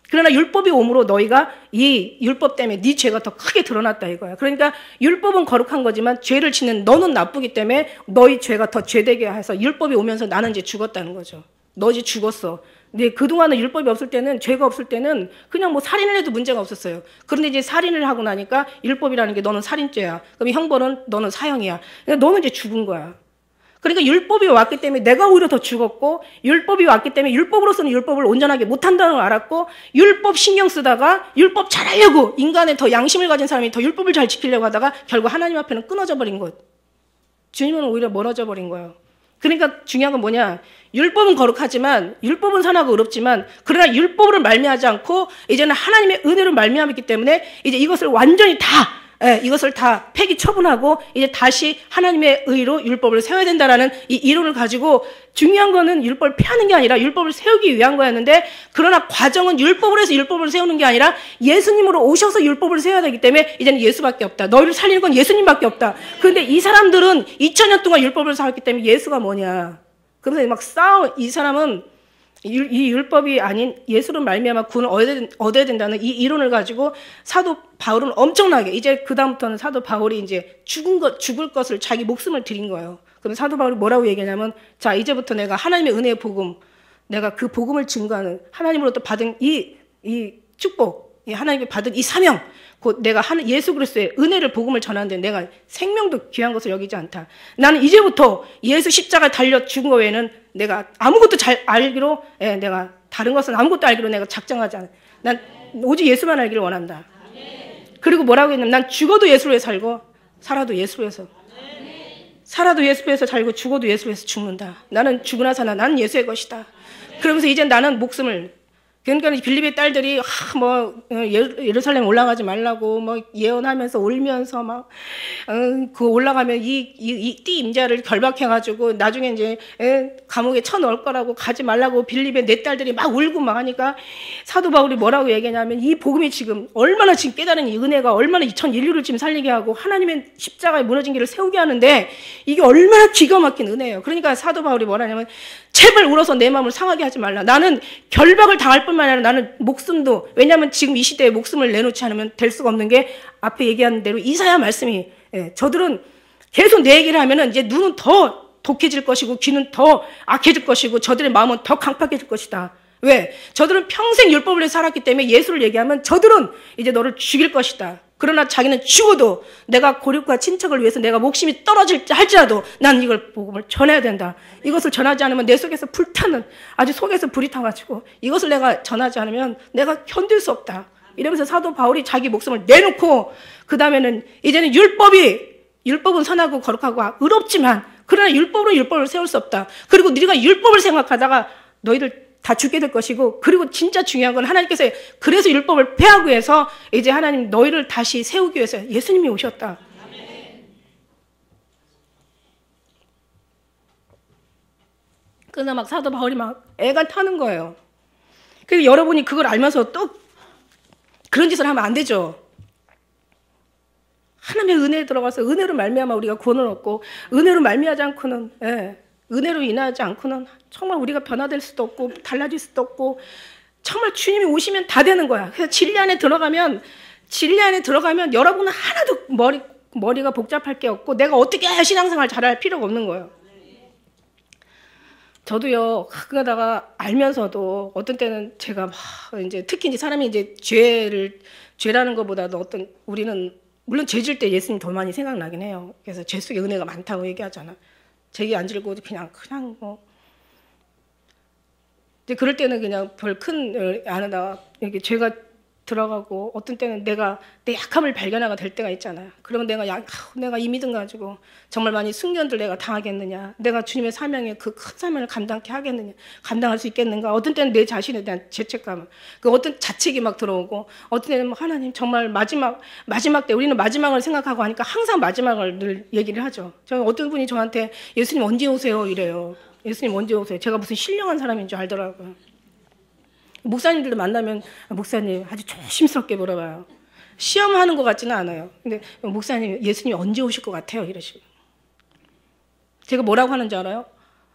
Speaker 1: 그러나 율법이 옴으로 너희가 이 율법 때문에 네 죄가 더 크게 드러났다 이거야. 그러니까 율법은 거룩한 거지만 죄를 짓는 너는 나쁘기 때문에 너희 죄가 더 죄되게 해서 율법이 오면서 나는 이제 죽었다는 거죠. 너 이제 죽었어. 근데 그동안은 율법이 없을 때는 죄가 없을 때는 그냥 뭐 살인을 해도 문제가 없었어요. 그런데 이제 살인을 하고 나니까 율법이라는 게 너는 살인죄야. 그럼 형벌은 너는 사형이야. 그러니까 너는 이제 죽은 거야. 그러니까 율법이 왔기 때문에 내가 오히려 더 죽었고 율법이 왔기 때문에 율법으로서는 율법을 온전하게 못한다는 걸 알았고 율법 신경 쓰다가 율법 잘하려고 인간의 더 양심을 가진 사람이 더 율법을 잘 지키려고 하다가 결국 하나님 앞에는 끊어져 버린 것. 주님은 오히려 멀어져 버린 거예요. 그러니까 중요한 건 뭐냐. 율법은 거룩하지만 율법은 선하고 의롭지만 그러나 율법으로 말미암지 않고 이제는 하나님의 은혜로 말미암았기 때문에 이제 이것을 완전히 다 이것을 다 폐기 처분하고 이제 다시 하나님의 의로 율법을 세워야 된다라는 이 이론을 가지고 중요한 거는 율법을 폐하는 게 아니라 율법을 세우기 위한 거였는데 그러나 과정은 율법으로 해서 율법을 세우는 게 아니라 예수님으로 오셔서 율법을 세워야 되기 때문에 이제는 예수밖에 없다. 너희를 살리는 건 예수님밖에 없다. 그런데 이 사람들은 2000년 동안 율법을 살았기 때문에 예수가 뭐냐. 그래서 막 이 사람은 이 율법이 아닌 예수로 말미암아 구원을 얻어야 된다는 이 이론을 가지고 사도 바울은 엄청나게 이제 그 다음부터는 사도 바울이 이제 죽을 것을 자기 목숨을 드린 거예요. 그럼 사도 바울이 뭐라고 얘기하냐면 자 이제부터 내가 하나님의 은혜의 복음 내가 그 복음을 증거하는 하나님으로부터 받은 이 축복 하나님이 받은 이 사명 곧 내가 예수 그리스도의 은혜를 복음을 전하는데 내가 생명도 귀한 것을 여기지 않다. 나는 이제부터 예수 십자가 달려 죽은 거 외에는 내가 아무것도 잘 알기로 내가 다른 것은 아무것도 알기로 내가 작정하지 않아. 난 오직 예수만 알기를 원한다. 그리고 뭐라고 했냐면 난 죽어도 예수로 해서 살고 살아도 예수로 해서 살아도 예수로 해서 살고 죽어도 예수로 해서 죽는다. 나는 죽으나 사나 나는 예수의 것이다. 그러면서 이제 나는 목숨을 그러니까 빌립의 딸들이 예루살렘 올라가지 말라고 뭐 예언하면서 울면서 막 그 올라가면 이 띠 임자를 결박해가지고 나중에 이제 감옥에 쳐넣을 거라고 가지 말라고 빌립의 네 딸들이 막 울고 막 하니까 사도 바울이 뭐라고 얘기하냐면 이 복음이 지금 얼마나 지금 깨달은 이 은혜가 얼마나 전 인류를 지금 살리게 하고 하나님의 십자가에 무너진 길을 세우게 하는데 이게 얼마나 기가 막힌 은혜예요. 그러니까 사도 바울이 뭐라냐면 제발 울어서 내 마음을 상하게 하지 말라. 나는 결박을 당할 뿐만 아니라 나는 목숨도 왜냐하면 지금 이 시대에 목숨을 내놓지 않으면 될 수가 없는 게 앞에 얘기한 대로 이사야 말씀이 저들은 계속 내 얘기를 하면은 이제 눈은 더 독해질 것이고 귀는 더 악해질 것이고 저들의 마음은 더 강팍해질 것이다. 왜? 저들은 평생 율법을 위해 살았기 때문에 예수를 얘기하면 저들은 이제 너를 죽일 것이다. 그러나 자기는 죽어도 내가 고립과 친척을 위해서 내가 목숨이 떨어질지 할지라도 나는 이걸 복음을 전해야 된다. 이것을 전하지 않으면 내 속에서 불타는 아주 속에서 불이 타가지고 이것을 내가 전하지 않으면 내가 견딜 수 없다. 이러면서 사도 바울이 자기 목숨을 내놓고 그 다음에는 이제는 율법은 선하고 거룩하고 의롭지만 그러나 율법으로 율법을 세울 수 없다. 그리고 네가 율법을 생각하다가 너희들 다 죽게 될 것이고 그리고 진짜 중요한 건 하나님께서 그래서 율법을 폐하기 위해서 이제 하나님 너희를 다시 세우기 위해서 예수님이 오셨다. 그러나 막 사도 바울이 막 애가 타는 거예요. 그래서 여러분이 그걸 알면서 또 그런 짓을 하면 안 되죠. 하나님의 은혜에 들어가서 은혜로 말미암아 우리가 구원을 얻고 은혜로 말미암지 않고는 은혜로 인하지 않고는 정말 우리가 변화될 수도 없고 달라질 수도 없고 정말 주님이 오시면 다 되는 거야. 그래서 진리 안에 들어가면 여러분은 하나도 머리가 복잡할 게 없고 내가 어떻게 해야 신앙생활 잘할 필요가 없는 거예요. 저도요 가끔 가다가 알면서도 어떤 때는 제가 막 이제 특히 이제 사람이 이제 죄라는 것보다도 우리는 물론 죄 질 때 예수님 더 많이 생각나긴 해요. 그래서 죄 속에 은혜가 많다고 얘기하잖아. 죄기 안 질고 그냥 뭐. 근데 그럴 때는 그냥 별 큰 안 하다가 이렇게 죄가 들어가고 어떤 때는 내가 내 약함을 발견하게 될 때가 있잖아요. 그러면 내가 이 믿음 가지고 정말 많이 순견들 내가 당하겠느냐, 내가 주님의 사명에 그 큰 사명을 감당케 하겠느냐, 감당할 수 있겠는가. 어떤 때는 내 자신에 대한 죄책감, 그 어떤 자책이 막 들어오고, 어떤 때는 하나님 정말 마지막 때 우리는 마지막을 생각하고 하니까 항상 마지막을 늘 얘기를 하죠. 저 어떤 분이 저한테 예수님 언제 오세요 이래요. 예수님 언제 오세요? 제가 무슨 신령한 사람인 줄 알더라고요. 목사님들도 만나면 목사님 아주 조심스럽게 물어봐요. 시험하는 것 같지는 않아요. 근데 목사님 예수님 언제 오실 것 같아요? 이러시고. 제가 뭐라고 하는 줄 알아요?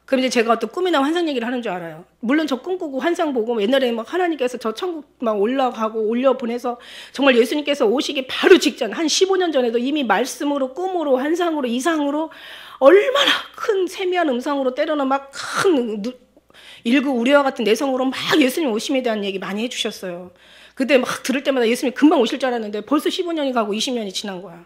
Speaker 1: 그럼 이제 제가 어떤 꿈이나 환상 얘기를 하는 줄 알아요. 물론 저 꿈꾸고 환상 보고 옛날에 막 하나님께서 저 천국 막 올라가고 올려보내서 정말 예수님께서 오시기 바로 직전 한 15년 전에도 이미 말씀으로 꿈으로 환상으로 이상으로 얼마나 큰 세미한 음성으로 때로는 막 큰 일구 우리와 같은 내성으로 막 예수님 오심에 대한 얘기 많이 해주셨어요. 그때 막 들을 때마다 예수님 금방 오실 줄 알았는데 벌써 15년이 가고 20년이 지난 거야.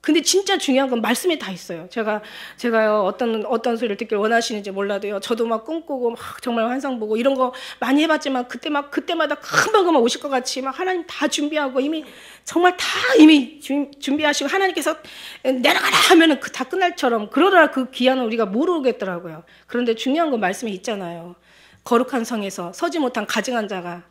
Speaker 1: 근데 진짜 중요한 건 말씀에 다 있어요. 제가요 어떤 소리를 듣길 원하시는지 몰라도요. 저도 막 꿈꾸고 막 정말 환상 보고 이런 거 많이 해봤지만 그때마다 금방 오실 것 같이 막 하나님 다 준비하고 이미 정말 다 이미 준비하시고 하나님께서 내려가라 하면은 다 끝날처럼 그러더라 그 기한을 우리가 모르겠더라고요. 그런데 중요한 건 말씀에 있잖아요. 거룩한 성에서 서지 못한 가증한 자가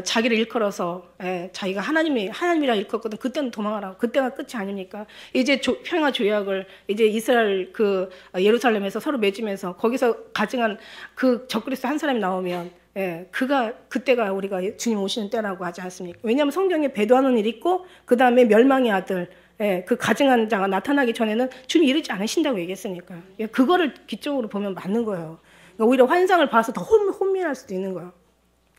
Speaker 1: 자기를 일컬어서 자기가 하나님이라 일컬거든. 그때는 도망하라고. 그때가 끝이 아닙니까? 이제 평화 조약을 이제 이스라엘 예루살렘에서 서로 맺으면서 거기서 가증한 그 적그리스도 한 사람이 나오면 그때가 우리가 주님 오시는 때라고 하지 않습니까? 왜냐하면 성경에 배도하는 일이 있고 그 다음에 멸망의 아들 그 가증한 자가 나타나기 전에는 주님 이르지 않으신다고 얘기했으니까 그거를 기적으로 보면 맞는 거예요. 그러니까 오히려 환상을 봐서 더 혼미할 수도 있는 거예요.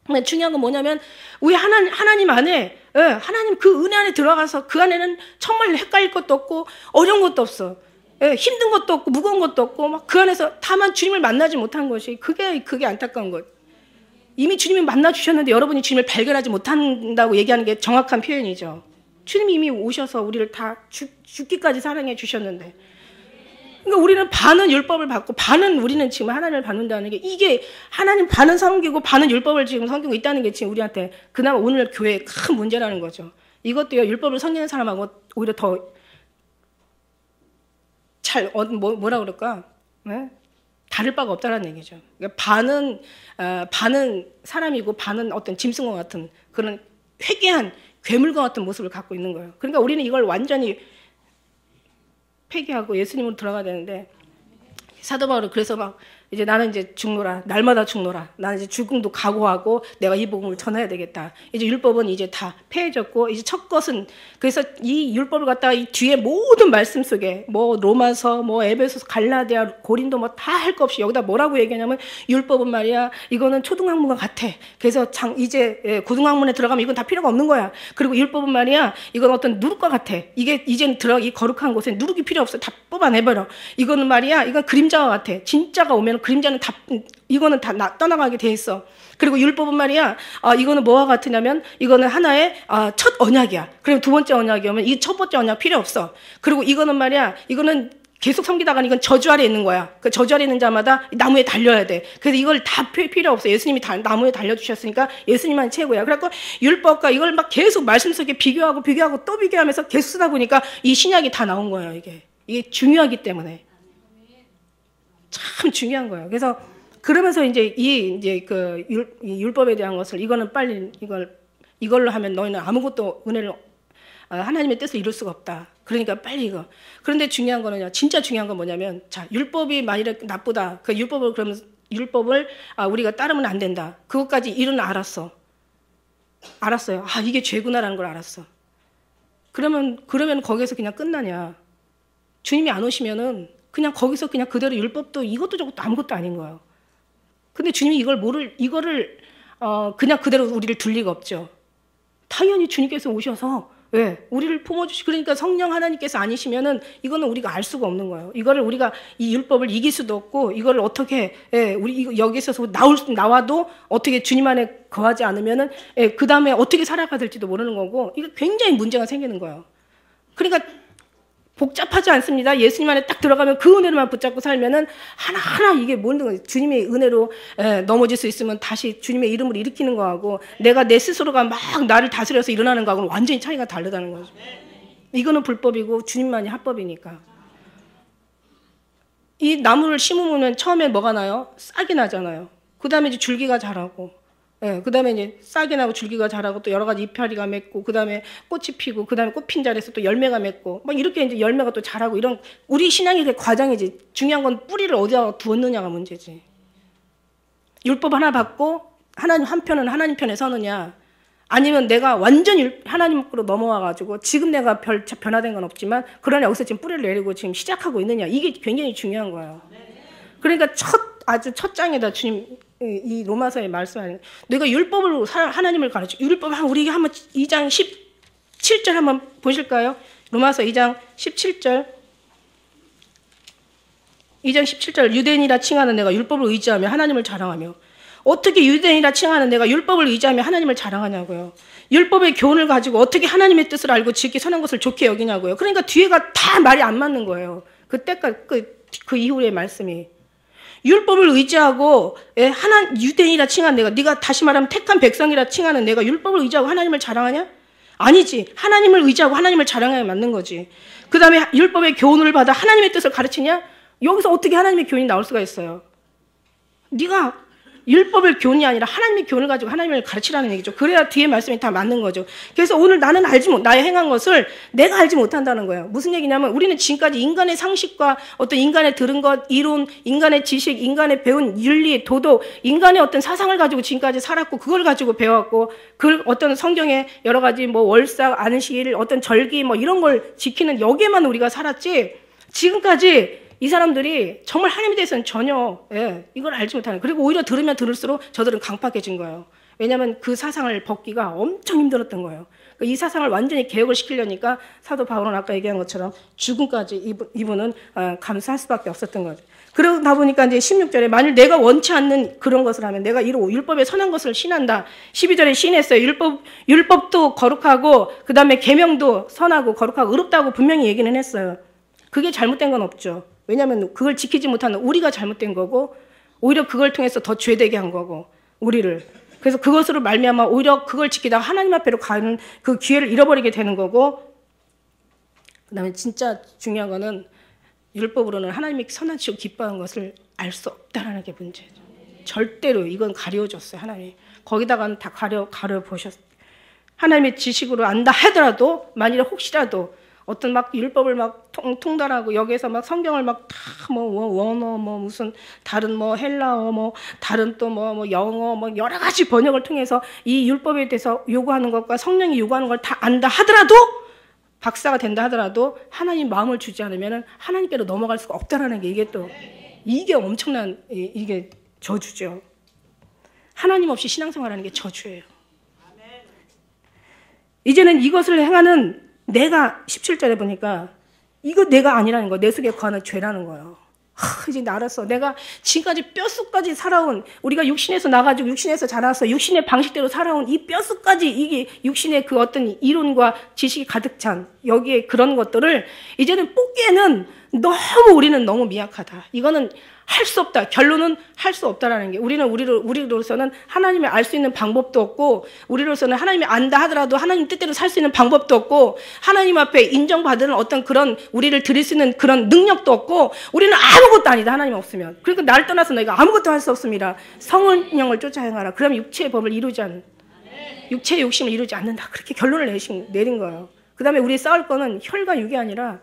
Speaker 1: 근데 중요한 건 뭐냐면 우리 하나님 안에 하나님 그 은혜 안에 들어가서 그 안에는 정말 헷갈릴 것도 없고 어려운 것도 없어. 힘든 것도 없고 무거운 것도 없고 막 그 안에서 다만 주님을 만나지 못한 것이 그게 안타까운 것. 이미 주님이 만나 주셨는데 여러분이 주님을 발견하지 못한다고 얘기하는 게 정확한 표현이죠. 주님이 이미 오셔서 우리를 다 죽기까지 사랑해 주셨는데. 그러니까 우리는 반은 율법을 받고 반은 우리는 지금 하나님을 받는다는 게 이게 하나님 반은 섬기고 반은 율법을 지금 섬기고 있다는 게 지금 우리한테 그나마 오늘 교회의 큰 문제라는 거죠. 이것도요 율법을 섬기는 사람하고 오히려 더 뭐라 그럴까? 네? 다를 바가 없다는 얘기죠. 그러니까 반은 사람이고 반은 어떤 짐승과 같은 그런 회개한 괴물과 같은 모습을 갖고 있는 거예요. 그러니까 우리는 이걸 완전히 폐기하고 예수님으로 들어가야 되는데 사도 바울은 그래서 막 이제 나는 이제 죽노라 날마다 죽노라 나는 이제 죽음도 각오하고 내가 이 복음을 전해야 되겠다. 이제 율법은 이제 다 폐해졌고 이제 첫 것은 그래서 이 율법을 갖다가 이 뒤에 모든 말씀 속에 뭐 로마서 뭐 에베소서 갈라디아 고린도 뭐 다 할 거 없이 여기다 뭐라고 얘기하냐면 율법은 말이야 이거는 초등학문과 같아. 그래서 이제 고등학문에 들어가면 이건 다 필요가 없는 거야. 그리고 율법은 말이야 이건 어떤 누룩과 같아. 이게 이제는 이 거룩한 곳에 누룩이 필요 없어. 다 뽑아내버려. 이거는 말이야 이건 그림자와 같아. 진짜가 오면 그림자는 이거는 다 떠나가게 돼 있어. 그리고 율법은 말이야 이거는 뭐와 같으냐면 이거는 하나의 첫 언약이야. 그리고 두 번째 언약이 오면 이 첫 번째 언약 필요 없어. 그리고 이거는 말이야 이거는 계속 섬기다가는 이건 저주 아래 있는 거야. 그 저주 아래 있는 자마다 나무에 달려야 돼. 그래서 이걸 다 필요 없어. 예수님이 나무에 달려주셨으니까 예수님만 최고야. 그래갖고 율법과 이걸 막 계속 말씀 속에 비교하고 또 비교하면서 계속 쓰다 보니까 이 신약이 다 나온 거예요. 이게 중요하기 때문에. 참 중요한 거예요. 그래서 그러면서 이제 이 율법에 대한 것을 이거는 빨리 이걸로 하면 너희는 아무것도 은혜를 하나님의 뜻을 이룰 수가 없다. 그러니까 빨리 이거. 그런데 중요한 거는요. 진짜 중요한 건 뭐냐면 자 율법이 만일에 나쁘다. 그 율법을 우리가 따르면 안 된다. 그것까지 일은 알았어요. 이게 죄구나라는 걸 알았어. 그러면 거기에서 그냥 끝나냐? 주님이 안 오시면은. 그냥 거기서 그냥 그대로 율법도 이것도 저것도 아무것도 아닌 거예요. 근데 주님이 이거를 그냥 그대로 우리를 둘 리가 없죠. 당연히 주님께서 오셔서 우리를 품어주시. 그러니까 성령 하나님께서 아니시면은 이거는 우리가 알 수가 없는 거예요. 이거를 우리가 이 율법을 이길 수도 없고 이거를 어떻게 우리 여기서 나와도 어떻게 주님 안에 거하지 않으면은 그 다음에 어떻게 살아가야 될지도 모르는 거고 이거 굉장히 문제가 생기는 거예요. 그러니까. 복잡하지 않습니다. 예수님 안에 딱 들어가면 그 은혜로만 붙잡고 살면은 하나하나 이게 뭐는 주님의 은혜로 넘어질 수 있으면 다시 주님의 이름을 일으키는 거하고 내가 내 스스로가 막 나를 다스려서 일어나는 거하고는 완전히 차이가 다르다는 거죠. 이거는 불법이고 주님만이 합법이니까. 이 나무를 심으면 처음에 뭐가 나요? 싹이 나잖아요. 그 다음에 이제 줄기가 자라고, 그 다음에 이제 싹이 나고 줄기가 자라고 또 여러 가지 이파리가 맺고, 그 다음에 꽃이 피고, 그 다음에 꽃 핀 자리에서 또 열매가 맺고, 막 이렇게 이제 열매가 또 자라고 이런 우리 신앙의 그 과정이지. 중요한 건 뿌리를 어디다가 두었느냐가 문제지. 율법 하나 받고 하나님 한편은 하나님 편에 서느냐, 아니면 내가 완전히 하나님으로 넘어와가지고 지금 내가 별 변화된 건 없지만 그러나 여기서 지금 뿌리를 내리고 지금 시작하고 있느냐, 이게 굉장히 중요한 거예요. 그러니까 아주 첫 장에다 주님 이 로마서에 말씀하는, 내가 율법으로 하나님을 가르쳐. 율법 우리 한번 2장 17절 한번 보실까요? 로마서 2장 17절. 2장 17절. 유대인이라 칭하는 내가 율법을 의지하며 하나님을 자랑하며. 어떻게 유대인이라 칭하는 내가 율법을 의지하며 하나님을 자랑하냐고요. 율법의 교훈을 가지고 어떻게 하나님의 뜻을 알고 지극히 선한 것을 좋게 여기냐고요. 그러니까 뒤에가 다 말이 안 맞는 거예요. 그때까지 그 이후의 말씀이. 율법을 의지하고 유대인이라 칭한 내가, 네가 다시 말하면 택한 백성이라 칭하는 내가 율법을 의지하고 하나님을 자랑하냐? 아니지. 하나님을 의지하고 하나님을 자랑해야 맞는 거지. 그 다음에 율법의 교훈을 받아 하나님의 뜻을 가르치냐? 여기서 어떻게 하나님의 교훈이 나올 수가 있어요? 네가 율법의 교훈이 아니라 하나님의 교훈을 가지고 하나님을 가르치라는 얘기죠. 그래야 뒤에 말씀이 다 맞는 거죠. 그래서 오늘 나는 나의 행한 것을 내가 알지 못한다는 거예요. 무슨 얘기냐면 우리는 지금까지 인간의 상식과 어떤 인간의 들은 것, 이론, 인간의 지식, 인간의 배운 윤리, 도덕, 인간의 어떤 사상을 가지고 지금까지 살았고 그걸 가지고 배웠고 그 어떤 성경의 여러 가지 뭐 월삭, 안식, 어떤 절기 뭐 이런 걸 지키는 여기에만 우리가 살았지, 지금까지 이 사람들이 정말 하나님에 대해서는 전혀 이걸 알지 못하는, 그리고 오히려 들으면 들을수록 저들은 강팍해진 거예요. 왜냐하면 그 사상을 벗기가 엄청 힘들었던 거예요. 이 사상을 완전히 개혁을 시키려니까 사도 바울은 아까 얘기한 것처럼 죽음까지 이분은 감수할 수밖에 없었던 거죠. 그러다 보니까 이제 16절에 만일 내가 원치 않는 그런 것을 하면 내가 율법에 선한 것을 신한다. 12절에 신했어요. 율법도 거룩하고 그 다음에 계명도 선하고 거룩하고 의롭다고 분명히 얘기는 했어요. 그게 잘못된 건 없죠. 왜냐하면 그걸 지키지 못하는 우리가 잘못된 거고 오히려 그걸 통해서 더 죄되게 한 거고 우리를. 그래서 그것으로 말미암아 오히려 그걸 지키다가 하나님 앞에로 가는 그 기회를 잃어버리게 되는 거고, 그 다음에 진짜 중요한 거는 율법으로는 하나님이 선하시고 기뻐하는 것을 알 수 없다는 게 문제죠. 절대로 이건 가려줬어요. 하나님이. 거기다가는 다 가려보셨어요. 하나님의 지식으로 안다 하더라도 만일에 혹시라도 어떤 막 율법을 막 통달하고 여기에서 막 성경을 막 다 뭐 원어 뭐 무슨 다른 뭐 헬라어 뭐 다른 또 뭐 영어 뭐 여러 가지 번역을 통해서 이 율법에 대해서 요구하는 것과 성령이 요구하는 걸 다 안다 하더라도, 박사가 된다 하더라도 하나님 마음을 주지 않으면 하나님께로 넘어갈 수가 없다라는 게 이게 엄청난 이게 저주죠. 하나님 없이 신앙생활하는 게 저주예요. 이제는 이것을 행하는 내가 17절에 보니까 이거 내가 아니라는 거야. 내 속에 거하는 죄라는 거예요. 이제 알았어. 내가 지금까지 뼛속까지 살아온, 우리가 육신에서 나가지고 육신에서 자라서 육신의 방식대로 살아온 이 뼛속까지 이게 육신의 그 어떤 이론과 지식이 가득 찬 여기에 그런 것들을 이제는 뽑기에는 너무 우리는 너무 미약하다. 이거는 할 수 없다. 결론은 할 수 없다라는 게, 우리로서는 하나님을 알 수 있는 방법도 없고, 우리로서는 하나님이 안다 하더라도 하나님 뜻대로 살 수 있는 방법도 없고, 하나님 앞에 인정받는 어떤 그런 우리를 드릴 수 있는 그런 능력도 없고, 우리는 아무것도 아니다. 하나님 없으면. 그러니까 나를 떠나서 너희가 아무것도 할 수 없습니다. 성령을 쫓아 행하라. 그럼 육체의 법을 육체의 욕심을 이루지 않는다. 그렇게 결론을 내린 거예요. 그 다음에 우리 싸울 거는 혈과 육이 아니라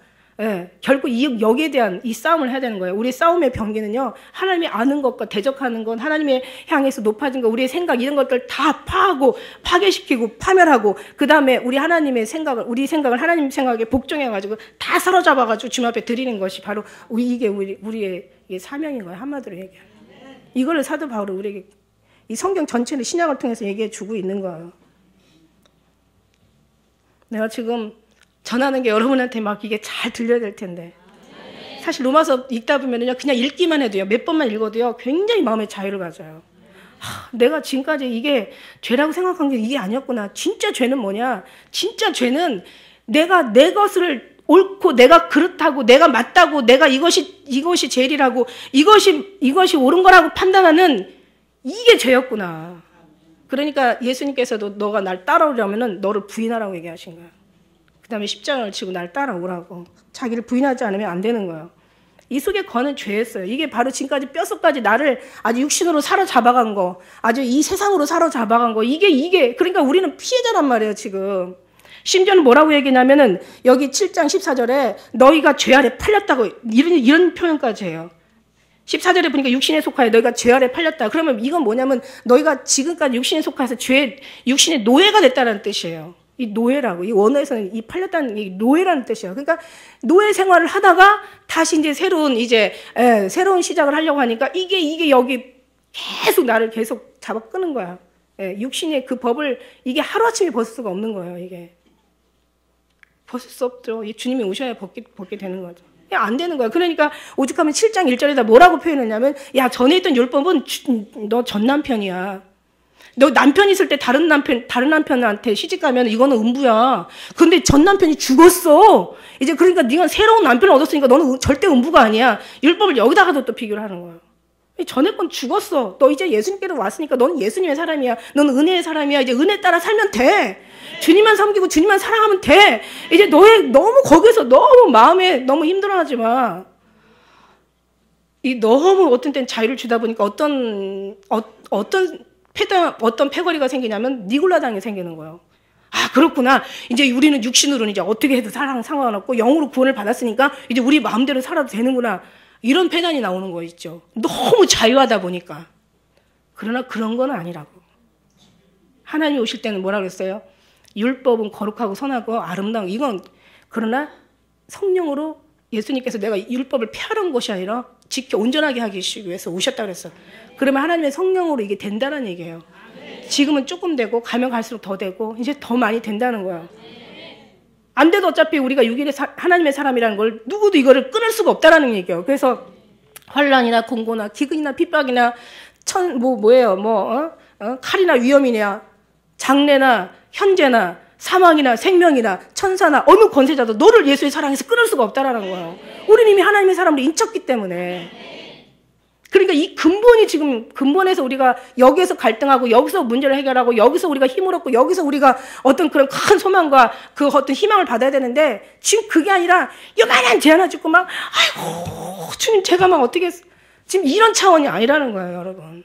Speaker 1: 결국 여기에 대한 이 싸움을 해야 되는 거예요. 우리 싸움의 병기는요, 하나님이 아는 것과 대적하는 것, 하나님의 향해서 높아진 것, 우리의 생각 이런 것들 다 파하고 파괴시키고 파멸하고, 그 다음에 우리 생각을 하나님 생각에 복종해가지고 다 사로잡아가지고 주님 앞에 드리는 것이 바로 이게 우리의 사명인 거예요. 한마디로 얘기하면. 이거를 사도 바울은 우리에게 이 성경 전체를 신약을 통해서 얘기해 주고 있는 거예요. 내가 지금 전하는 게 여러분한테 막 이게 잘 들려야 될 텐데, 사실 로마서 읽다 보면요, 그냥 읽기만 해도요, 몇 번만 읽어도요, 굉장히 마음의 자유를 가져요. 내가 지금까지 이게 죄라고 생각한 게 이게 아니었구나. 진짜 죄는 뭐냐? 진짜 죄는 내가 내 것을 옳고 내가 그렇다고 내가 맞다고 내가 이것이 제일이라고 이것이 옳은 거라고 판단하는 이게 죄였구나. 그러니까 예수님께서도 너가 날 따라오려면은 너를 부인하라고 얘기하신 거야. 그다음에 십자가를 지고 날 따라오라고. 자기를 부인하지 않으면 안 되는 거예요. 이 속에 거는 죄였어요. 이게 바로 지금까지 뼛속까지 나를 아주 육신으로 사로잡아간 거, 아주 이 세상으로 사로잡아간 거, 이게 그러니까 우리는 피해자란 말이에요, 지금. 심지어는 뭐라고 얘기냐면은 여기 7장 14절에 너희가 죄 아래 팔렸다고 이런 표현까지 해요. 14절에 보니까 육신에 속하여 너희가 죄 아래 팔렸다. 그러면 이건 뭐냐면 너희가 지금까지 육신에 속해서 육신의 노예가 됐다는 뜻이에요. 이 노예라고. 이 원어에서는 이 팔렸다는 이 노예라는 뜻이에요. 그러니까 노예 생활을 하다가 다시 이제 새로운 시작을 하려고 하니까 이게 여기 계속 나를 계속 잡아 끄는 거야. 육신의 그 법을 이게 하루아침에 벗을 수가 없는 거예요, 이게. 벗을 수 없죠. 주님이 오셔야 벗게 되는 거죠. 안 되는 거야. 그러니까 오죽하면 7장 1절에다 뭐라고 표현했냐면 야, 전에 있던 율법은 너 전 남편이야. 너 남편 있을 때 다른 남편한테 시집 가면 이거는 음부야. 근데 전 남편이 죽었어. 이제 그러니까 네가 새로운 남편을 얻었으니까 너는 절대 음부가 아니야. 율법을 여기다가도 또 비교를 하는 거야. 전에 건 죽었어. 너 이제 예수님께로 왔으니까 너는 예수님의 사람이야. 너는 은혜의 사람이야. 이제 은혜 따라 살면 돼. 주님만 섬기고 주님만 사랑하면 돼. 이제 너무 거기서 너무 마음에 너무 힘들어하지 마. 너무 어떤 때는 자유를 주다 보니까 어떤 패거리가 생기냐면 니골라당이 생기는 거예요. 아, 그렇구나. 이제 우리는 육신으로는 이제 어떻게 해도 상관없고 영으로 구원을 받았으니까 이제 우리 마음대로 살아도 되는구나. 이런 패단이 나오는 거 있죠. 너무 자유하다 보니까. 그러나 그런 건 아니라고. 하나님이 오실 때는 뭐라 그랬어요? 율법은 거룩하고 선하고 아름다운 이건 그러나 성령으로 예수님께서 내가 율법을 폐하는 것이 아니라 지켜 온전하게 하기 위해서 오셨다 그랬어요. 그러면 하나님의 성령으로 이게 된다는 얘기예요. 지금은 조금 되고 가면 갈수록 더 되고 이제 더 많이 된다는 거예요. 안 돼도 어차피 우리가 육일의 하나님의 사람이라는 걸 누구도 이거를 끊을 수가 없다라는 얘기예요. 그래서 환난이나 공고나 기근이나 핍박이나 칼이나 위험이냐 장래나 현재나 사망이나 생명이나 천사나 어느 권세자도 너를 예수의 사랑에서 끊을 수가 없다라는 거예요. 우리는 이미 하나님의 사람으로 인쳤기 때문에. 그러니까 이 근본에서 우리가 여기에서 갈등하고 여기서 문제를 해결하고 여기서 우리가 힘을 얻고 여기서 우리가 어떤 그런 큰 소망과 그 어떤 희망을 받아야 되는데 지금 그게 아니라 요만한 죄 하나 짓고 막 아이고 주님 제가 막 어떻게 지금 이런 차원이 아니라는 거예요, 여러분.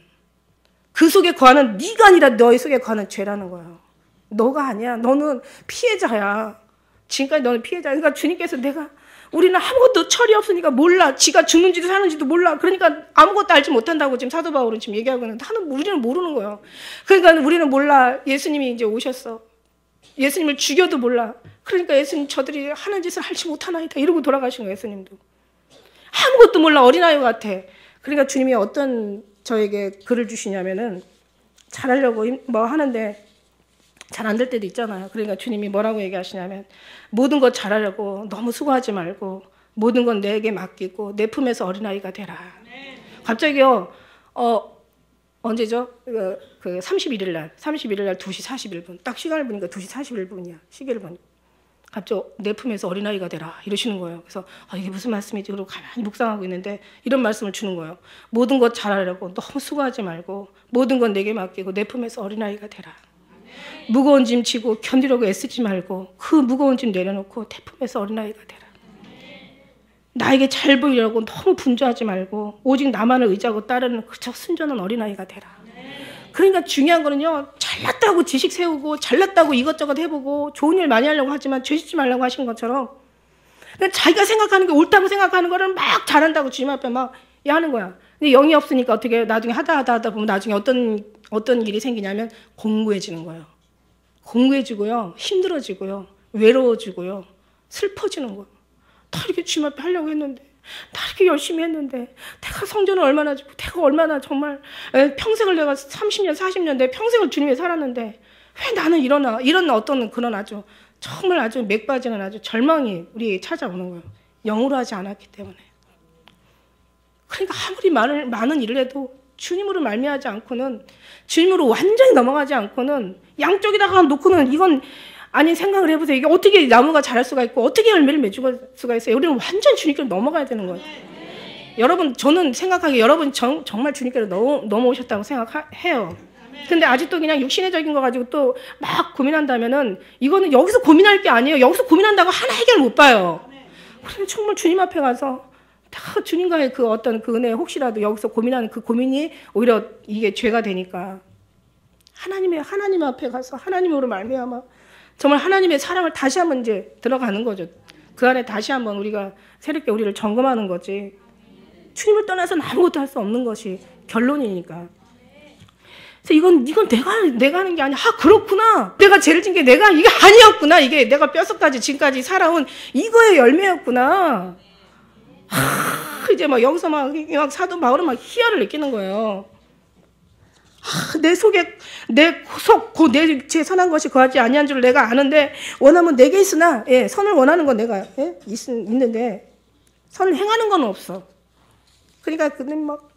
Speaker 1: 그 속에 거하는 네가 아니라 너의 속에 거하는 죄라는 거예요. 너가 아니야. 너는 피해자야. 지금까지 너는 피해자야. 그러니까 주님께서 우리는 아무것도 철이 없으니까 몰라. 지가 죽는지도 사는지도 몰라. 그러니까 아무것도 알지 못한다고 지금 사도 바울은 지금 얘기하고 있는데 우리는 모르는 거예요. 그러니까 우리는 몰라. 예수님이 이제 오셨어. 예수님을 죽여도 몰라. 그러니까 예수님 저들이 하는 짓을 할지 못하나이다. 이러고 돌아가신 거예요, 예수님도. 아무것도 몰라. 어린아이 같아. 그러니까 주님이 어떤 저에게 글을 주시냐면은 잘하려고 뭐 하는데 잘 안 될 때도 있잖아요. 그러니까 주님이 뭐라고 얘기하시냐면 모든 것 잘하려고 너무 수고하지 말고 모든 건 내게 맡기고 내 품에서 어린아이가 되라. 갑자기요. 언제죠? 그 31일 날 2시 41분 딱 시간을 보니까 2시 41분이야. 시계를 보니까 갑자기 내 품에서 어린아이가 되라 이러시는 거예요. 그래서 이게 무슨 말씀이지? 그러고 가만히 묵상하고 있는데 이런 말씀을 주는 거예요. 모든 것 잘하려고 너무 수고하지 말고 모든 건 내게 맡기고 내 품에서 어린아이가 되라. 무거운 짐 지고 견디려고 애쓰지 말고 그 무거운 짐 내려놓고 내 품에서 어린아이가 되라. 나에게 잘 보이려고 너무 분주하지 말고 오직 나만을 의지하고 따르는 그저 순전한 어린아이가 되라. 그러니까 중요한 거는요. 잘났다고 지식 세우고 잘났다고 이것저것 해보고 좋은 일 많이 하려고 하지만 죄 짓지 말라고 하신 것처럼 자기가 생각하는 게 옳다고 생각하는 거를 막 잘한다고 주님 앞에 막 하는 거야. 근데 영이 없으니까 어떻게 나중에 하다 보면 나중에 어떤 일이 생기냐면 공고해지는 거예요. 공고해지고요. 힘들어지고요. 외로워지고요. 슬퍼지는 거예요. 다 이렇게 주님 앞에 하려고 했는데 다 이렇게 열심히 했는데 내가 성전을 얼마나 짓고 내가 얼마나 정말 평생을 내가 30년 40년 내 평생을 주님에 살았는데 왜 나는 이런 어떤 그런 아주 정말 아주 맥 빠지는 아주 절망이 우리에게 찾아오는 거예요. 영으로 하지 않았기 때문에. 그러니까 아무리 많은 일을 해도 주님으로 말미하지 않고는 주님으로 완전히 넘어가지 않고는 양쪽에다가 놓고는 이건 아니 생각을 해보세요. 이게 어떻게 나무가 자랄 수가 있고 어떻게 열매를 맺을 수가 있어요. 우리는 완전 주님께로 넘어가야 되는 거예요. 여러분 저는 생각하기에 여러분 정말 주님께로 넘어오셨다고 생각해요. 근데 아직도 그냥 육신의적인 거 가지고 또 막 고민한다면은 이거는 여기서 고민할 게 아니에요. 여기서 고민한다고 하나 해결 못 봐요. 그래서 정말 주님 앞에 가서 다 주님과의 그 어떤 그 은혜 혹시라도 여기서 고민하는 그 고민이 오히려 이게 죄가 되니까 하나님 앞에 가서 하나님으로 말미암아 정말 하나님의 사랑을 다시 한번 이제 들어가는 거죠. 그 안에 다시 한번 우리가 새롭게 우리를 점검하는 거지. 주님을 떠나서는 아무것도 할 수 없는 것이 결론이니까. 그래서 이건 내가 하는 게 아니야. 아, 그렇구나. 내가 죄를 진 게 이게 아니었구나. 이게 내가 뼛속까지 지금까지 살아온 이거의 열매였구나. 이제 막 여기서 막 사도 바울은 막 희열을 느끼는 거예요. 내 속에 내 죄 선한 것이 거하지 아니한 줄 내가 아는데 원하면 내게 있으나 선을 원하는 건 내가 있는데 선을 행하는 건 없어. 그러니까 그는 막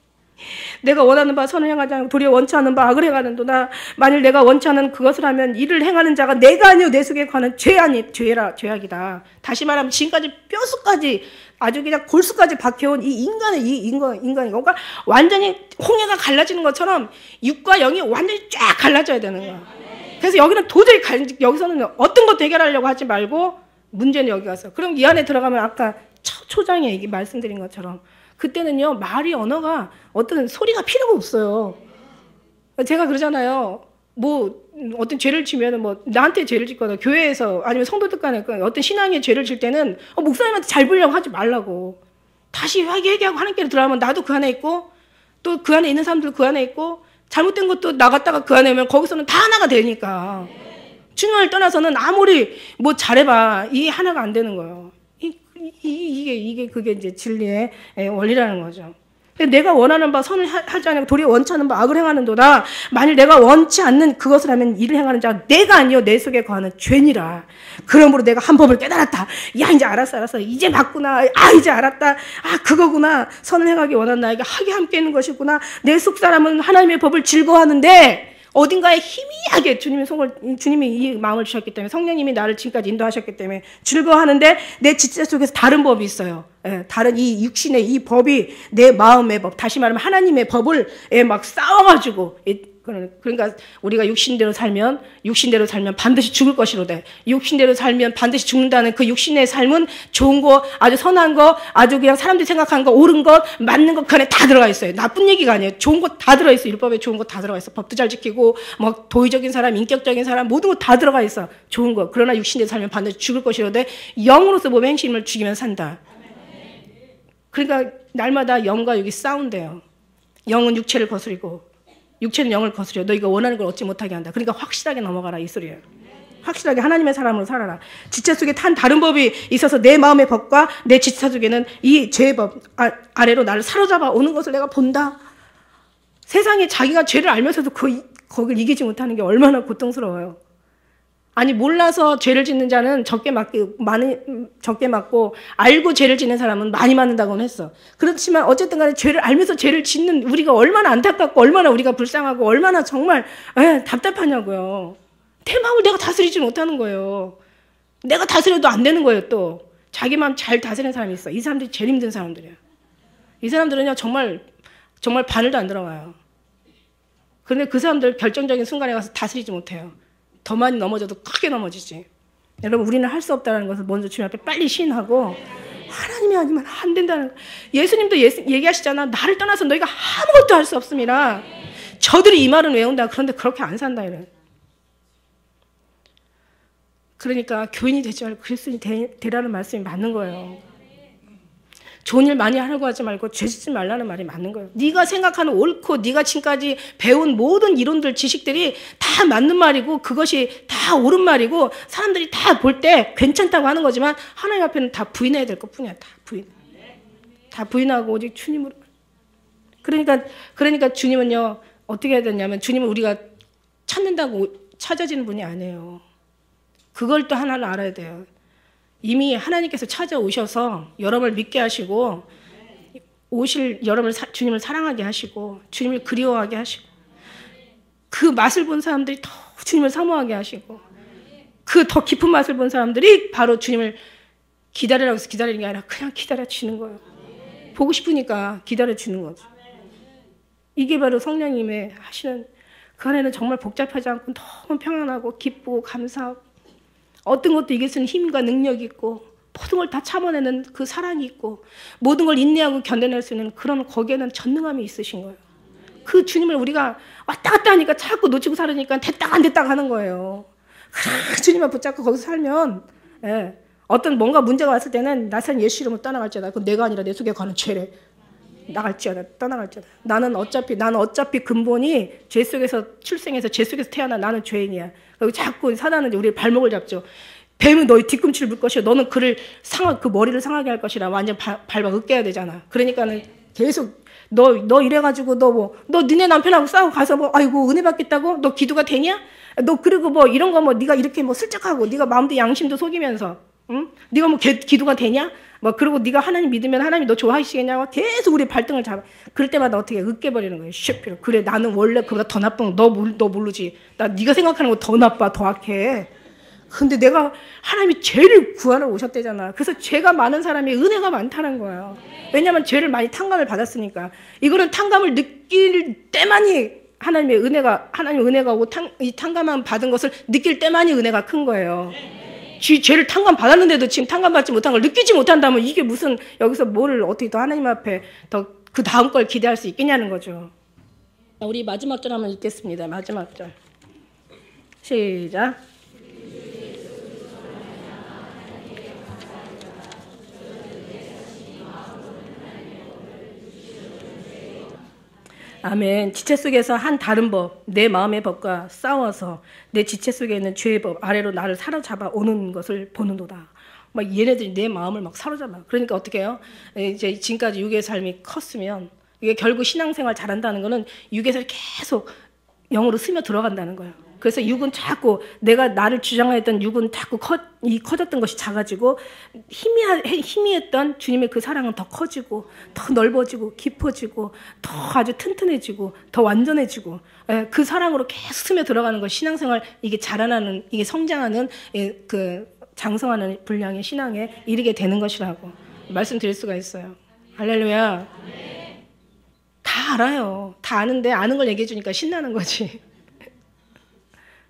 Speaker 1: 내가 원하는 바 선을 행하지 않고 도리어 원치 않는 바 악을 행하는도다. 만일 내가 원치 않는 그것을 하면 이를 행하는 자가 내가 아니요 내 속에 관한 죄악이다. 다시 말하면 지금까지 뼛속까지 아주 그냥 골수까지 박혀온 이 인간이 그러니까 완전히 홍해가 갈라지는 것처럼 육과 영이 완전히 쫙 갈라져야 되는 거야. 그래서 여기는 도저히 여기서는 어떤 것도 해결하려고 하지 말고 문제는 여기 가서. 그럼 이 안에 들어가면 아까 초장에 말씀드린 것처럼 그때는요 말이 언어가 어떤 소리가 필요가 없어요. 제가 그러잖아요. 뭐 어떤 죄를 지면은 뭐 나한테 죄를 짓거나 교회에서 아니면 성도들 간에 어떤 신앙의 죄를 질 때는 목사님한테 잘 보려고 하지 말라고. 다시 회개하고 하나님께로 들어가면 나도 그 안에 있고 또 그 안에 있는 사람들 그 안에 있고 잘못된 것도 나갔다가 그 안에 오면 거기서는 다 하나가 되니까. 주님을 떠나서는 아무리 뭐 잘해봐 이 하나가 안 되는 거예요. 그게 이제 진리의 원리라는 거죠. 내가 원하는 바 선을 하지 않고 도리어 원치 않는 바 악을 행하는도다. 만일 내가 원치 않는 그것을 하면 이를 행하는 자가 내가 아니요 내 속에 거하는 죄니라. 그러므로 내가 한 법을 깨달았다. 야 이제 알았어. 이제 봤구나. 이제 알았다. 그거구나. 선을 행하기 원하는 나에게 하게 함께 있는 것이구나. 내 속 사람은 하나님의 법을 즐거워하는데 어딘가에 희미하게 주님이 이 마음을 주셨기 때문에 성령님이 나를 지금까지 인도하셨기 때문에 즐거워하는데 내 지체 속에서 다른 법이 있어요. 다른 이 육신의 이 법이 내 마음의 법, 다시 말하면 하나님의 법을 막 싸워가지고 그러니까 우리가 육신대로 살면 반드시 죽을 것이로되 육신대로 살면 반드시 죽는다는 그 육신의 삶은 좋은 거, 아주 선한 거, 아주 그냥 사람들이 생각하는 거, 옳은 것, 맞는 것 그 안에 다 들어가 있어요. 나쁜 얘기가 아니에요. 좋은 거 다 들어가 있어요. 율법에 좋은 거 다 들어가 있어. 법도 잘 지키고 막 도의적인 사람, 인격적인 사람 모든 거 다 들어가 있어. 좋은 거. 그러나 육신대로 살면 반드시 죽을 것이로되 영으로서 몸의 행실을 죽이면 산다. 그러니까 날마다 영과 육이 싸운대요. 영은 육체를 거스리고 육체는 영을 거스려. 너희가 원하는 걸 얻지 못하게 한다. 그러니까 확실하게 넘어가라 이 소리예요. 확실하게 하나님의 사람으로 살아라. 지체 속에 다른 법이 있어서 내 마음의 법과 내 지체 속에는 이 죄의 법 아래로 나를 사로잡아 오는 것을 내가 본다. 세상에 자기가 죄를 알면서도 거길 이기지 못하는 게 얼마나 고통스러워요. 아니 몰라서 죄를 짓는 자는 적게 맞고 알고 죄를 짓는 사람은 많이 맞는다고는 했어. 그렇지만 어쨌든 간에 죄를 알면서 죄를 짓는 우리가 얼마나 안타깝고 얼마나 우리가 불쌍하고 얼마나 정말 답답하냐고요. 내 마음을 내가 다스리지 못하는 거예요. 내가 다스려도 안 되는 거예요. 또 자기 마음 잘 다스리는 사람이 있어. 이 사람들이 제일 힘든 사람들이야. 이 사람들은요 정말 바늘도 안 들어가요. 그런데 그 사람들 결정적인 순간에 가서 다스리지 못해요. 더 많이 넘어져도 크게 넘어지지. 여러분 우리는 할 수 없다는 것을 먼저 주님 앞에 빨리 시인하고 하나님이 아니면 안 된다는 거예요. 예수님도 얘기하시잖아. 나를 떠나서 너희가 아무것도 할 수 없습니다. 저들이 이 말은 외운다. 그런데 그렇게 안 산다 이래. 그러니까 교인이 되지 말고 그리스도인이 되라는 말씀이 맞는 거예요. 좋은 일 많이 하려고 하지 말고 죄 짓지 말라는 말이 맞는 거예요. 네가 생각하는 옳고 네가 지금까지 배운 모든 이론들 지식들이 다 맞는 말이고 그것이 다 옳은 말이고 사람들이 다 볼 때 괜찮다고 하는 거지만 하나님 앞에는 다 부인해야 될 것뿐이야. 다 부인하고 오직 주님으로. 그러니까 주님은요 어떻게 해야 되냐면 주님은 우리가 찾는다고 찾아지는 분이 아니에요. 그걸 또 하나를 알아야 돼요. 이미 하나님께서 찾아오셔서 여러분을 믿게 하시고 주님을 사랑하게 하시고 주님을 그리워하게 하시고 그 맛을 본 사람들이 더 주님을 사모하게 하시고 그 더 깊은 맛을 본 사람들이 바로 주님을 기다리라고 해서 기다리는 게 아니라 그냥 기다려주는 거예요. 보고 싶으니까 기다려주는 거죠. 이게 바로 성령님의 하시는, 그 안에는 정말 복잡하지 않고 너무 평안하고 기쁘고 감사하고 어떤 것도 이길 수 있는 힘과 능력이 있고 모든 걸 다 참아내는 그 사랑이 있고 모든 걸 인내하고 견뎌낼 수 있는 그런, 거기에는 전능함이 있으신 거예요. 그 주님을 우리가 왔다 갔다 하니까 자꾸 놓치고 살으니까 됐다 안 됐다 하는 거예요. 주님만 붙잡고 거기서 살면, 예, 어떤 뭔가 문제가 왔을 때는 나사렛 예수 이름으로 떠나갈지어다. 그건 내가 아니라 내 속에 가는 죄래. 나갈지어다. 떠나갈지어다. 나는 어차피 근본이 죄 속에서 출생해서 죄 속에서 태어난 나는 죄인이야. 그리고 자꾸 사단은 우리의 발목을 잡죠. 뱀은 너희 뒤꿈치를 물 것이요 너는 그 머리를 상하게 할 것이라. 완전 밟아 으깨야 되잖아. 그러니까는 계속 너 이래가지고 너 니네 남편하고 싸우고 가서 아이고 은혜 받겠다고? 너 기도가 되냐? 너 그리고 이런 거 네가 이렇게 슬쩍하고 네가 마음도 양심도 속이면서, 응? 네가 기도가 되냐? 그리고 네가 하나님 믿으면 하나님이 너 좋아하시겠냐고 계속 우리 발등을 잡아. 그럴 때마다 어떻게 으깨버리는 거예요. 쉐피로. 그래, 나는 원래 그보다 더 나쁜 거 너 모르지. 네가 생각하는 거 더 나빠, 더 악해. 근데 내가 하나님이 죄를 구하러 오셨대잖아. 그래서 죄가 많은 사람이 은혜가 많다는 거예요. 왜냐하면 죄를 많이 탕감을 받았으니까. 이거는 탕감을 느낄 때만이 하나님 은혜가 오고 이 탕감만 받은 것을 느낄 때만이 은혜가 큰 거예요. 죄를 탕감 받았는데도 지금 탕감 받지 못한 걸 느끼지 못한다면 이게 무슨 여기서 뭐를 어떻게 더 하나님 앞에 더 그 다음 걸 기대할 수 있겠냐는 거죠. 우리 마지막 절 한번 읽겠습니다. 마지막 절. 시작. 아멘. 지체 속에서 한 다른 법, 내 마음의 법과 싸워서 내 지체 속에 있는 죄의 법 아래로 나를 사로잡아 오는 것을 보는도다. 얘네들이 내 마음을 사로잡아. 그러니까 어떻게 해요? 이제 지금까지 육의 삶이 컸으면 이게 결국 신앙생활 잘한다는 거는 육에서 계속 영으로 스며 들어간다는 거예요. 그래서 육은 자꾸 내가 나를 주장했던 육은 자꾸 커졌던 것이 작아지고 희미했던 주님의 그 사랑은 더 커지고 더 넓어지고 깊어지고 더 아주 튼튼해지고 더 완전해지고, 그 사랑으로 계속 스며 들어가는 것. 신앙생활 이게 자라나는, 이게 성장하는, 그 장성하는 분량의 신앙에 이르게 되는 것이라고 말씀드릴 수가 있어요. 할렐루야. 다 알아요. 다 아는데 아는 걸 얘기해 주니까 신나는 거지.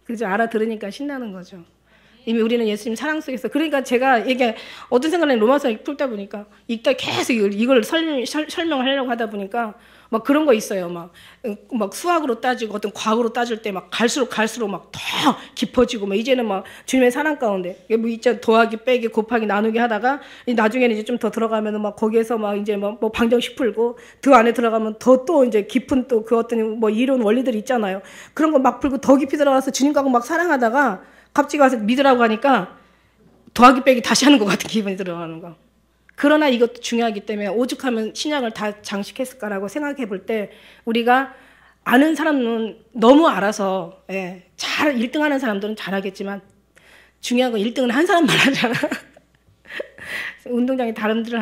Speaker 1: 그죠? 알아들으니까 신나는 거죠. 이미 우리는 예수님 사랑 속에서. 그러니까 제가 이게 어떤 생각에 로마서 읽다 보니까 읽다 계속 이걸 설명을 하려고 하다 보니까 그런 거 있어요. 막 수학으로 따지고 어떤 과학으로 따질 때 갈수록 더 깊어지고 이제는 주님의 사랑 가운데 있잖아. 더하기 빼기 곱하기 나누기 하다가 나중에는 이제 좀 더 들어가면은 거기에서 이제 방정식 풀고 그 안에 들어가면 또 이제 깊은 또 그 어떤 이론 원리들이 있잖아요. 그런 거 풀고 더 깊이 들어가서 주님하고 사랑하다가 갑자기 와서 믿으라고 하니까 더하기 빼기 다시 하는 것 같은 기분이 들어가는 거. 그러나 이것도 중요하기 때문에 오죽하면 신약을 다 장식했을까라고 생각해 볼 때 우리가 아는 사람은 너무 알아서, 잘 1등하는 사람들은 잘하겠지만 중요한 건 1등은 한 사람만 하잖아. 운동장에 다들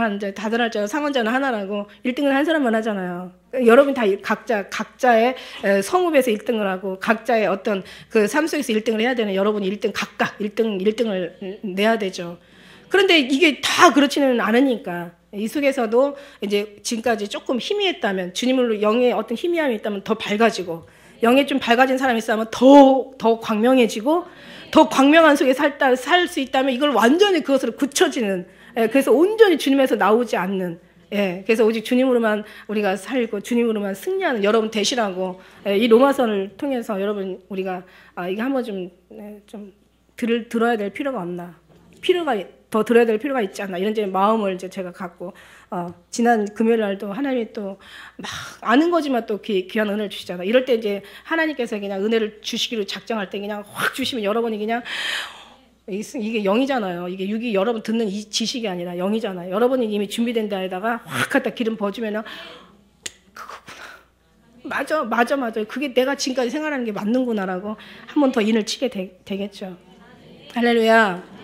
Speaker 1: 할 줄 상원자는 하나라고 1등은 한 사람만 하잖아요. 여러분 다 각자의 성읍에서 1등을 하고 각자의 어떤 그 삶 속에서 1등을 해야 되는 여러분이 1등 각각 1등을 내야 되죠. 그런데 이게 다 그렇지는 않으니까 이 속에서도 이제 지금까지 조금 희미했다면 주님으로 영의 어떤 희미함이 있다면 더 밝아지고 영에 좀 밝아진 사람이 있으면 더 광명해지고 더 광명한 속에 살 수 있다면 이걸 완전히 그것으로 굳혀지는, 그래서 온전히 주님에서 나오지 않는, 그래서 오직 주님으로만 우리가 살고 주님으로만 승리하는 여러분 되시라고, 이 로마서를 통해서 여러분 우리가 이거 한번 좀 들어야 될 필요가 없나, 더 들어야 될 필요가 있지 않나, 이런 이제 마음을 이제 제가 갖고 지난 금요일 날도 하나님이 또 막 아는 거지만 또 귀한 은혜를 주시잖아. 이럴 때 이제 하나님께서 그냥 은혜를 주시기로 작정할 때 그냥 확 주시면 여러분이 그냥 이게 영이잖아요. 이게 육이 여러분 듣는 이 지식이 아니라 영이잖아요. 여러분이 이미 준비된 데에다가 확 갖다 기름 부어주면은 그거구나. 맞아. 그게 내가 지금까지 생활하는 게 맞는구나라고 한 번 더 인을 치게 되겠죠. 할렐루야.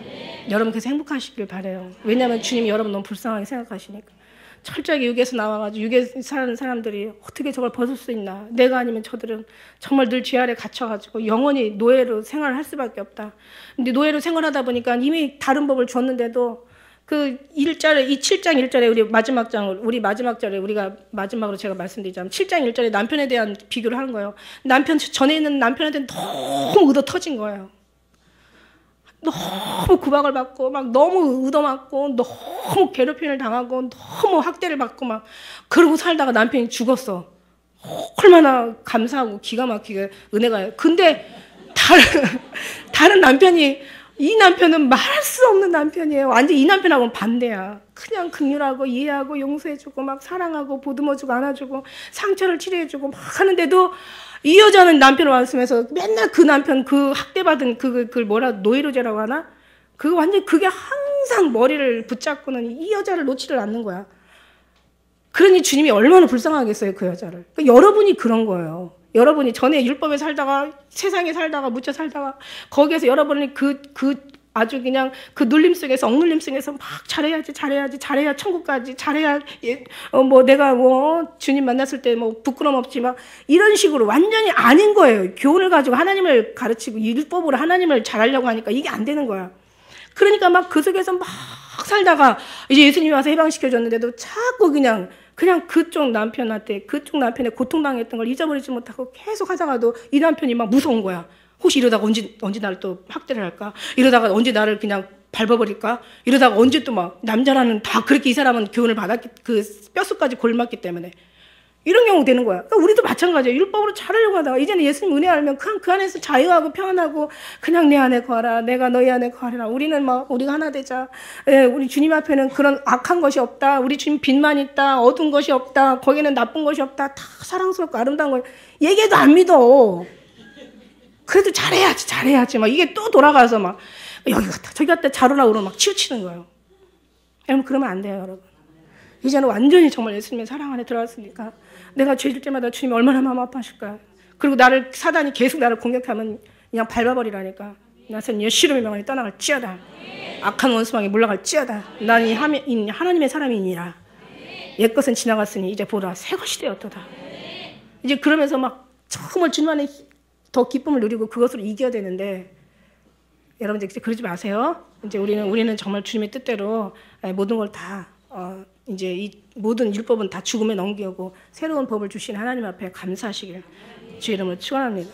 Speaker 1: 여러분 그래서 행복하시길 바래요. 왜냐하면 주님이 여러분 너무 불쌍하게 생각하시니까. 철저하게 육에서 나와가지고 육에 사는 사람들이 어떻게 저걸 벗을 수 있나. 내가 아니면 저들은 정말 늘 죄 아래 갇혀가지고 영원히 노예로 생활을 할 수밖에 없다. 근데 노예로 생활하다 보니까 이미 다른 법을 줬는데도 그 1절에, 이 7장 1절에 우리 마지막 절에 우리가 마지막으로 제가 말씀드리자면 7장 1절에 남편에 대한 비교를 하는 거예요. 전에 있는 남편한테 너무 얻어 터진 거예요. 너무 구박을 받고 막 너무 얻어맞고 너무 괴롭힘을 당하고 너무 학대를 받고 막 그러고 살다가 남편이 죽었어. 얼마나 감사하고 기가 막히게 은혜가. 근데 다른 남편이, 이 남편은 말할 수 없는 남편이에요. 완전 이 남편하고는 반대야. 그냥 긍휼하고 이해하고 용서해주고 막 사랑하고 보듬어주고 안아주고 상처를 치료해주고 막 하는데도 이 여자는 남편을 말씀해서 맨날 그 남편 그 학대받은 그걸 뭐라 노예로제라고 하나? 그거 완전 그게 항상 머리를 붙잡고는 이 여자를 놓지를 않는 거야. 그러니 주님이 얼마나 불쌍하겠어요, 그 여자를. 그러니까 여러분이 그런 거예요. 여러분이 전에 율법에 살다가 세상에 살다가 묻혀 살다가 거기에서 여러분이 아주 그냥 그 눌림 속에서 억눌림 속에서 막 잘해야 천국까지 잘해야 뭐 내가 뭐 주님 만났을 때 뭐 부끄럼 없지 막 이런 식으로 완전히 아닌 거예요. 교훈을 가지고 하나님을 가르치고 율법으로 하나님을 잘하려고 하니까 이게 안 되는 거야. 그러니까 막 그 속에서 막 살다가 이제 예수님이 와서 해방시켜줬는데도 자꾸 그냥 그쪽 남편한테 그쪽 남편의 고통당했던 걸 잊어버리지 못하고 계속 하다가도 이 남편이 막 무서운 거야. 혹시 이러다가 언제 나를 또 학대를 할까? 이러다가 언제 나를 그냥 밟아버릴까? 이러다가 언제 또 막 남자라는 다 그렇게 이 사람은 교훈을 받았기 그 뼛속까지 골맞기 때문에 이런 경우 되는 거야. 그러니까 우리도 마찬가지예요. 율법으로 잘하려고 하다가 이제는 예수님 은혜 알면 그 안에서 자유하고 편안하고 그냥 내 안에 거하라. 내가 너희 안에 거하라. 우리는 막 우리가 하나 되자. 예, 우리 주님 앞에는 그런 악한 것이 없다. 우리 주님 빛만 있다. 어두운 것이 없다. 거기는 나쁜 것이 없다. 다 사랑스럽고 아름다운 거. 얘기해도 안 믿어. 그래도 잘해야지. 막 이게 또 돌아가서 막 여기 갔다 저기 갔다 자루라 그러고 막 치우치는 거예요. 여러분 그러면 안 돼요, 여러분. 이제는 완전히 정말 예수님의 사랑 안에 들어왔으니까 내가 죄질 때마다 주님이 얼마나 마음 아파하실까. 그리고 사단이 계속 나를 공격하면 그냥 밟아버리라니까. 나선 예수님의 명을 떠나갈지어다. 악한 원수망에 물러갈지어다. 나는 이 하나님의 사람이니라. 옛것은 지나갔으니 이제 보라 새 것이 되었도다. 이제 그러면서 막 정말 주님 안에 더 기쁨을 누리고 그것으로 이겨야 되는데 여러분 이제 그러지 마세요. 이제 우리는 정말 주님의 뜻대로 모든 걸 다 이제 이 모든 율법은 다 죽음에 넘기고 새로운 법을 주신 하나님 앞에 감사하시길 주 이름으로 축원합니다.